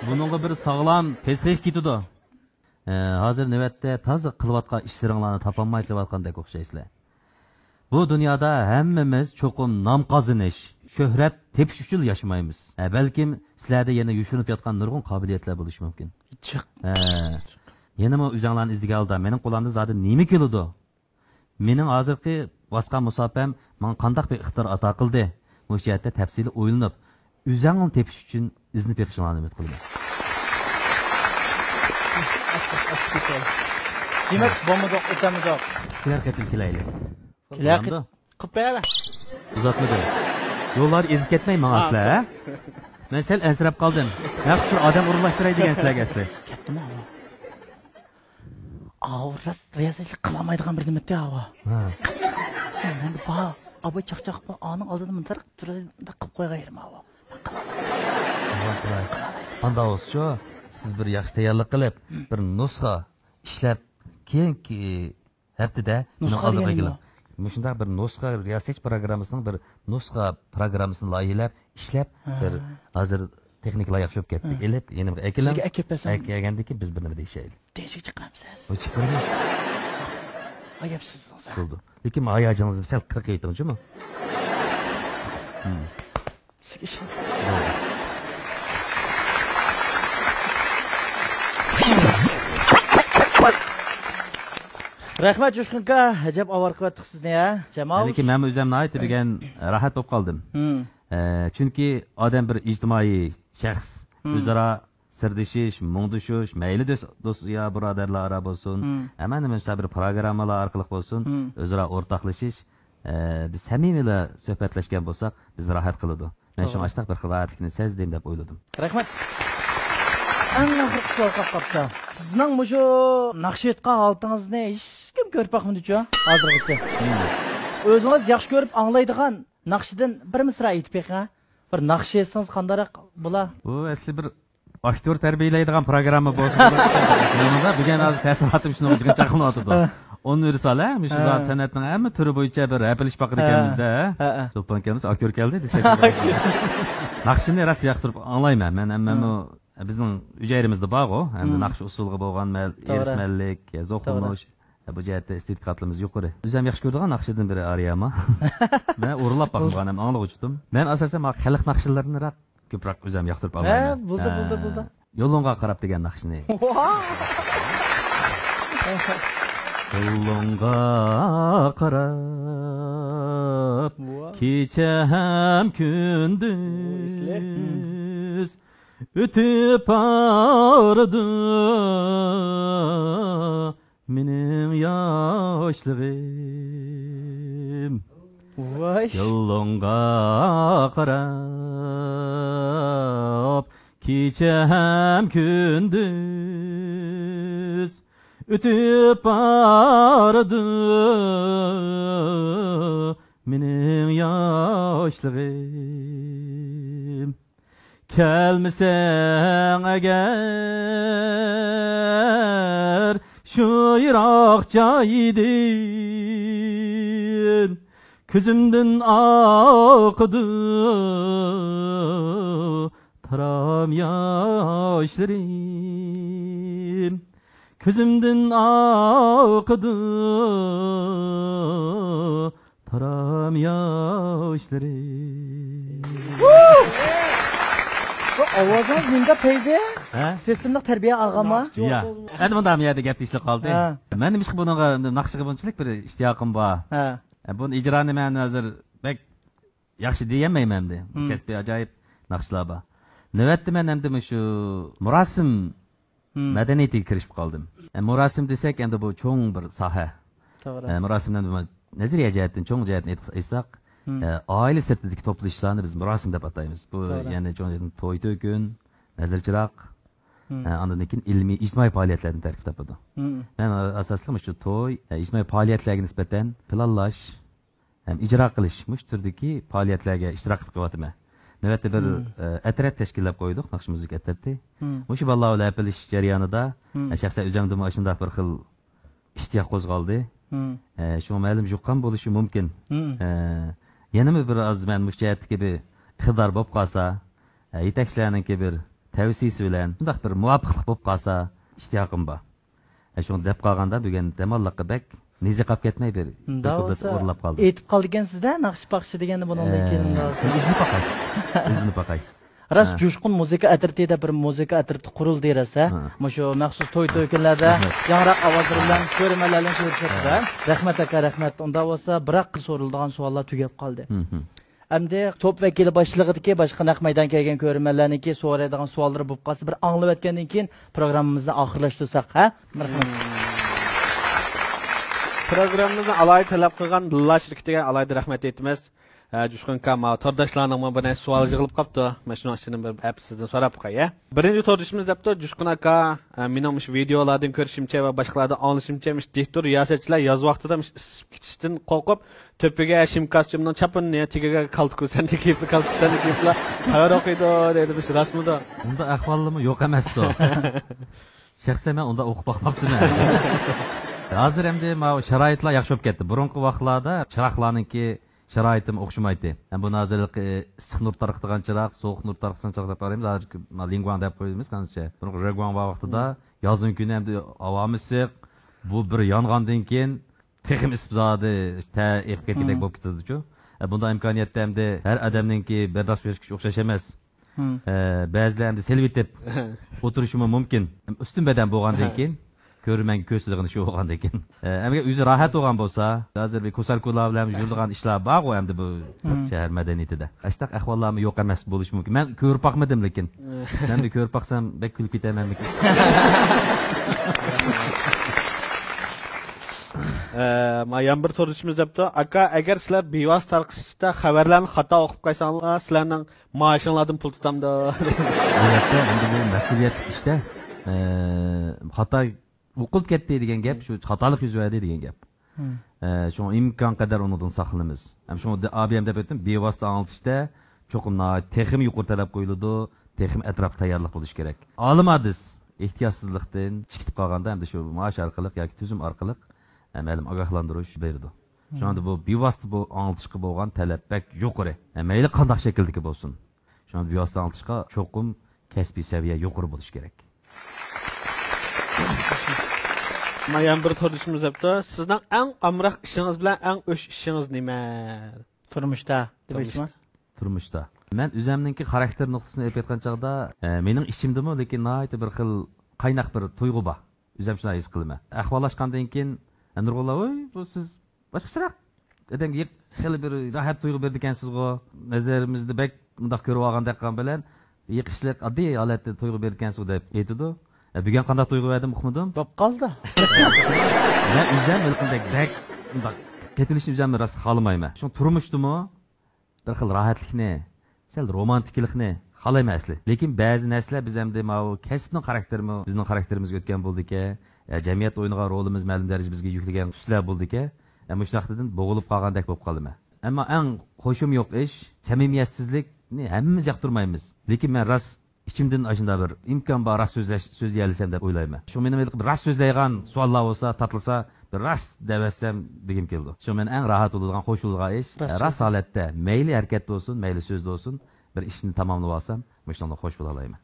Buningga bir sog'lom pesxih ketdi. Hozir navbatda toza qilayotgan ishlaringlarni topolmay kelayotgandek o'xshaysizlar. Bu dunyoda hammamiz cho'qim nom qozonish, shuhrat tepish uchun yashamaymiz. Balkim sizlarda yana yushinib yotgan nurg'un qobiliyatlar bo'lishi mumkin. Chiq. Yana men o'zinglarni izlagan holda mening qo'limda zodi nima keladi? Mening hozirgi bosgan musofam men qanday bir ixtiro ato qildi? Bu yerda tafsili o'ylanib, o'zingni tepish uchun iznib beqishinglarni umid qilaman. Demak, bo'lmadoq o'tamidoq. Kelar qatil kelayli. Kelar qipala. Uzatmadim. Yo'llar ezib ketmay ma'asizlar, ha? Men sal asrab qoldim. Yaxshi bir odam urlashtiray degan sizlarga asli. Ketdimi ava? Ras riyosatlik qilmaydigan bir nima ava. Ha. Endi ba, aba chaqchaq ba, aning oldida muntar turib qilib qo'yganman ava. Anda olsa, siz bir yaxshi tayyorlik qilib, bir nusxa ishlab, keyingi haftada nusxa deganim. Shunday bir nusxa riyosat programmasining bir nusxa programmasini loyihalab, ishlab, bir hozir texniklar yaxshi bo'lib ketdi. Elib, yana bir akalar. Sizga akapasam. Akagandiki biz bir nima deyishaylik. Teshik chiqamsiz. O chiqamiz. Ayapsiz o'zi. Bo'ldi. Lekin hayajoningizni sal qirq aytingchi-mi? Rahmat Jo'shqinka, ajab ovar qilyapsiz sizni ya. Jamoa. Lekin men o'zimni aytib degan rahat bo'lib qoldim. Chunki odam bir ijtimoiy shaxs, o'zaro sirdishish, mungdishish, mayli do'st ya birodarlar ara bo'lsin, hamma nima bir programmalar orqali bo'lsin, o'zaro o'rtoqlashish, biz samimiy suhbatlashgan bo'lsak, biz rahat qiladi. Men shu ashtaq bir xilovatlikni sezdim deb o'yladim. Rahmat. Anlaqiq qolqaqqa. Sizning mushu naqshatga oltingizni hech kim ko'rib boqmadi-ku, hozirgacha. O'zingiz yaxshi ko'rib anglaydigan naqshidan bir misra aytib beqing. Bir naqshingiz qandaroq bo'la? Bu asli bir aktyor tarbiyalaydigan programma bo'lsa, menimda bugun hozir ta'siratim shuni o'ziga chaqnatdi. Universal, shu zot san'atning hamma turi bo'yicha bir apilish baqir ekanmizda. To'pon kelamiz, aktyor keldi desak. Naqshini ras yaxshirib anglayman. Men hammani bizning ujarimizda bor-ku, endi naqsh usuliga bo'lgan erismanlik, zo'qlanish, bu jihatda estetikatimiz yuqori. O'zim yaxshi ko'radigan naqshidan biri Ariyama. Men o'rlab boqmagan ham anglovchidim. Men asosan xalq naqshlarini ko'proq o'zim yoqtirib olganman. Bo'ldi. Yo'longa qarab degan naqshni. Yo'longa qarab kecha ham kunduz o'tib bordi mening yoshligim. Voy. Yolunga qarab kecha ham kunduz ötüp bardı mening yoshligim. Kelmesen eğer şu yiroq joydan ko'zimdan oqdi taram yoshlarim. Ko'zimdan oqdi taram yoshlarim. Bu ovozunuz menda peyde. Sesimlik terbiye alğama. Ya. Endi bunda yerda gap ishlik qoldi. Men nima ish bunga naqshga bunchalik bir ishtiyoqim bor. Buni ijroni men hozir bek yaxshi deyolmayman endi. Kasbiy ajoyib naqshlar bor. Navbatda men endi shu murosim madaniyatiga kirishib qoldim. Murosim desak endi bu cho'ng bir soha. To'g'ri. Murosimdan nazariya jihatdan cho'ng jihatdan aytsak, aile sirtidagi to'planishlarni biz murosim deb ataymiz. Bu ya'ni cho'ng to'y to'kin, nazarchiroq, ondan keyin ilmiy ijtimoiy faoliyatlardan tarkib topadi. Men asosli shu to'y, ijtimoiy faoliyatlarga nisbatan planlash ham ijro qilish mush turdagi faoliyatlarga ishtirok qilyapman. Navbatda bir atrat tashkillab qo'ydik, naqsh musiqa atrati. Mushu bolalar bilan yapilish jarayonida shaxsan o'zimda mana shunday bir xil ishtiyoq qo'zg'aldi. Shu ma'lum yuqqan bo'lishi mumkin. Yana bir az men mush jihatdagi bir iqtidor bo'lib qolsa, yetakchilarningki bir tavsiyasi bilan shunday bir muvofiqlik bo'lib qolsa, ishtiyoqim bor. Shuni deb qolganda bugun damalliqqa bak nizi qolib ketmay bir o'rlab qoldi. Aytib qolgan-sizda naqsh paqshi deganda bundan keyin izni paqay. Ras Jo'shqin musiqa atrtida bir musiqa atrti qurildi derasa, shu maxsus to'y to'ykunlarda yangroq ovozlar bilan ko'rmalarni ko'rsatdi. Rahmat aka, rahmat. Unda bo'lsa, biroq so'riladigan savollar tugab qoldi. Endi top vakili boshlig'idagi boshqa naq maydon kelgan ko'rmalarniki so'raydigan savollar bo'lib qolsa, bir anglab o'tgandan keyin programmamizni oxirlashtirsak, ha? Marhamat. Programmamizni alayda talab qilgan Dilla shirkatiga alayda rahmat aytamiz. Jo'shqin kama tordashlarning mana buni savol yig'ilib qopti. Mana shuni ishini bir hep sizdan so'rab qo'ya. Birinchi tordishimiz debdi, Jo'shqin aka, mening shu videolardan ko'rishimcha va boshqalardan anglashimcha, diktor riyosetchilar yoz vaqtida isib ketishdan qo'rqib, to'piga shim kostyumning chapini, tigiga qaltiq ko'rsandi kiyib, qaltishdan kiyiblar. Xabar o'qiydi dedi, biz rasmida. Unda ahvolimi yo'q emas-ku. Shaxsan men unda o'qib boqmabman. Hozir endi mana sharoitlar yaxshi bo'lib ketdi. Burungi vaqtlarda chiroqlarningki sharoitim o'xshamaydi. Buni hozirlik issiq nur tarqatgan chiroq, sovuq nur tarqatgan chiroq deb qaraymiz. Hozir lingvan deb qo'yamiz qancha. Burungi regvan vaqtida yozning kuni endi havomiz issiq. Bu bir yongandan keyin texim isib zodi ta eqib ketgandek bo'lib ketadi-ku. Bunda imkoniyatda endi har odamningki bardosh berishga o'xshash emas. Ba'zilar endi selvitib o'tirishi mumkin. Ustun badan bo'lgandan keyin ko'rmang ko'zligini shu bo'lgandan keyin. Agar o'zi rohat bo'lgan bo'lsa, hozir bir ko'salko'lar bilan yuradigan ishlar bor-ku endi bu shahar madaniyatida. Ashtaq ahvollarmi yo'q emas bo'lishi mumkin. Men ko'rib boqmadim lekin. Men bir ko'rib boqsam bek kulib ketaman. Yan bir tordishimiz debdi, aka, agar sizlar bevosita tarqatishda xabarlarni xato o'qib qo'ysanglar, sizlarning maoshinglardan pul tutamdi. Albatta, endi bu mas'uliyat ishda xato o'qilib ketdi degan gap, shu xatolik yuz berdi degan gap. Shu imkon qadar undan saqlanamiz. Ham shu ABM deb aytdim, bevosita anglitishda cho'qim texim yuqori talab qo'yiladi, texim atrof tayyorlik bo'lish kerak. Olimadiz ehtiyotsizlikdan chiqib qolganda ham shu maosh orqali yoki tuzum orqali ma'lum ogohlantirish berdi. Shu anda bu bevosita bu anglitishga bo'lgan talab bak yuqori. Mayli qanday shakldagi bo'lsin. Shu anda bevosita anglitishga cho'qim kasbiy saviya yuqori bo'lish kerak. Yan bir tordishimiz debdi, sizning eng amroq ishingiz bilan eng o'sh ishingiz nima? Turmushda, deysizmi? Turmushda. Men o'zimningki xarakter nuqtasini aytgan chaqda, mening ishimdimi, lekin nihoyatda bir xil qaynoq bir tuyg'u bor. O'zim shunday his qilaman. Ahvollashgandan keyin Nurg'ulov, bu siz boshqacharoq adamga xili bir rohat tuyg'u berdi ekansiz-ku. Nazarimizda bek bundoq ko'rib olgandek qilgan bilan yiqishlik oddiy holatda tuyg'u berdi ekansiz deb aytdi. Bugun qanday tuyg'u berdim, Muhammadim? Bo'p qoldi. Men o'zim qanday bek bundoq ketilishni o'zimni rost xohlamayman. Shu turmushdimi bir xil rohatlikni, sal romantiklikni xohlayman asli. Lekin ba'zi narsalar biz hamda mana kasbning xarakterimi, bizning xarakterimizga o'tgan bo'ldi-ki, jamiyat o'ynagan rolimiz ma'lum darajada bizga yuklagan tuslar bo'ldi-ki, shu vaqtdan bo'g'ilib qolgandek bo'lib qolaman. Ammo eng xo'shim yo'q ish samimiyatsizlikni hammamiz yoqtirmaymiz. Lekin men rost ichimdan ashunda bir imkon bor rost so'zlayolsam deb o'ylayman. Shu meni rost so'zlaydigan savollar bo'lsa, tatilsa, bir rost devassam degim keldi. Shu men eng rohat bo'ladigan, xo'sh bo'ladigan ish rost holatda, mayli harakatda bo'lsin, mayli so'zda bo'lsin, bir ishni tamomlab olsam, shunday xo'sh bo'la olaman.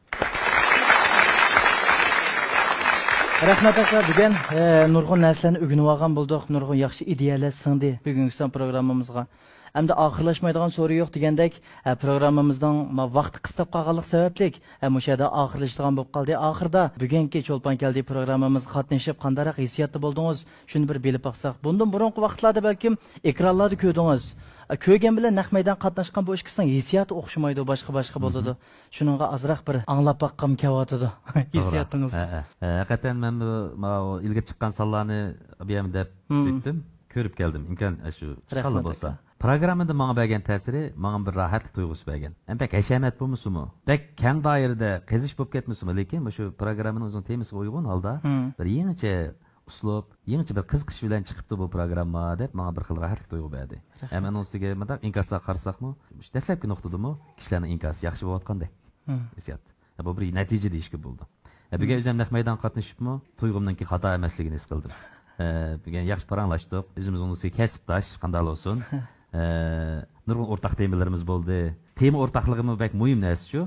Rahmat aka, bugun nurg'un narsalarni o'rganib olgan bo'ldik, nurg'un yaxshi ideyalar sindi bugungi programmamizga. Hamda oxirlashmaydigan so'ri yo'q degandek, programmamizning vaqti qisqab qolganlik sababli o'sha yerda oxirlashadigan bo'lib qoldi. Oxirda bugungi Cho'lpon keldi programmamizga qatnashib qandaroq hissiyatda bo'ldingiz? Shuni bir bilib baqsaq. Bundan burungi vaqtlarda balkim ekranlarda ko'rdingiz. Ko'rgan bilan naq maydon qatnashgan bu ishkisining hissiyati o'xshamaydi, boshqa bo'ladi. Shuningga azroq bir anglab baqqam kelyotidi hissiyatingiz. Haqiqatan men bu ilgari chiqqan sonlarni bu yerda deb o'tdim, ko'rib keldim. Imkon shu chiqqan bo'lsa. Programmada menga bergan ta'siri, menga bir rohatlik tuyg'usi bergan. Bak hashamat bo'lmasimi? Bak keng doirada qizish bo'lib ketmasimi? Lekin shu programmaning o'zining temasiga uyg'un holda bir yangicha uslub, yangicha bir qiziqish bilan chiqibdi bu programma deb menga bir xil rohatlik tuyg'u berdi. Ham anonsiga mendaq inkasga qarasaqmi, dastlabki nuqtadami kishilarning inkasi yaxshi bo'layotgandek. Hissiyat. Bu bir natija deyishga bo'ldi. Bugun o'zim naq maydon qatnashibmi, tuyg'umninki xato emasligini his qildim. Bugun yaxshi paranglashdik. O'zimizning kasbdosh qanday bo'lsin. Nurg'un o'rtaq temalarimiz bo'ldi. Tema o'rtaqligimiz bek muhim narsa shu.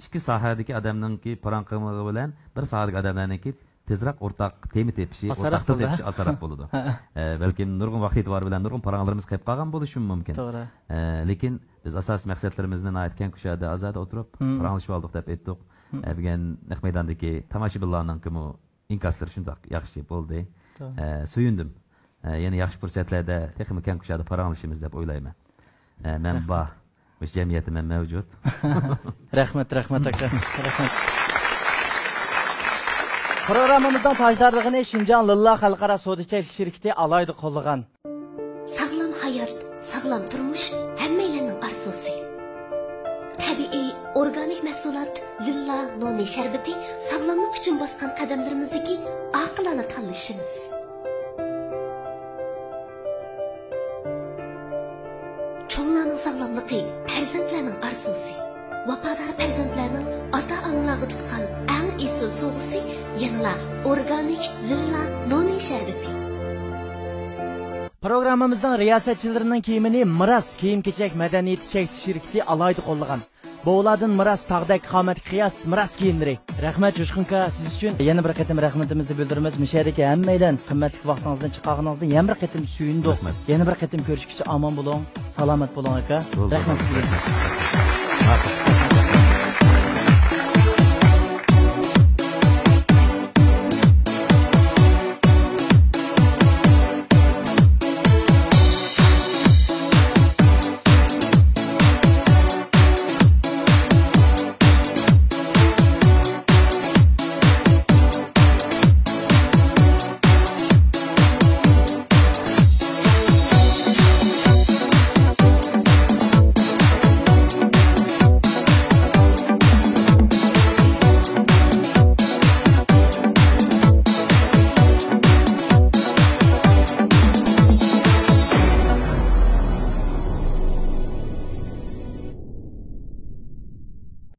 Ikki sohadagi odamningki paranqiligi bilan bir sohadagi odamlarningki tezroq o'rtaq tema tepishi, o'rtaq til tepishi osonroq bo'ladi. Balki nurg'un vaqt e'tibor bilan nurg'un paranglarimiz qolib qolgan bo'lishi mumkin. Lekin biz asosiy maqsadlarimizni aytgan kushada azad o'tirib paranglashib oldik deb aytdik. Bugun naq maydondagi tomoshabinlarning kimi inkaslari shunday yaxshi bo'ldi. Suyundim. Yana yaxshi fursatlarda texnik kan kushada paranglashimiz deb o'ylayman. Men bor, o'z jamiyatim mavjud. Rahmat aka. Rahmat. Programmamızdan tajdorligini Şinjan Lilla Xalqaro Sodichilik shirkati alayda qo'llagan. Sağlam hayot, sağlam turmush hammalarning orzusi. Tabiiy, organik mahsulot Lilla noni sharbati sağlamlik uchun bosgan qadamlarimizdagi aqlona tanlashimiz. Çoğlarning sağlamligi farzandlarning orzusi. Vafodor farzandlarning ota-onalarga tutgan eng esil sovg'asi yanala organik Lilla noni sharbati. Programmamızdan riyosatchilarining kiyimini Miras kiyim-kechak madaniyati shirkati alayda qo'llagan. Bu ulardan Miras tag'dak qomat qiyos Miras kiyimlari. Rahmat Jo'shqinka, siz uchun yana bir qatim rahmatimizni bildiramiz. Mushadagi hammadan qimmatli vaqtingizdan chiqqaningizdan yana bir qatim suyundik. Yana bir qatim ko'rishguncha omon bo'ling, salomat bo'ling aka. Rahmat sizga.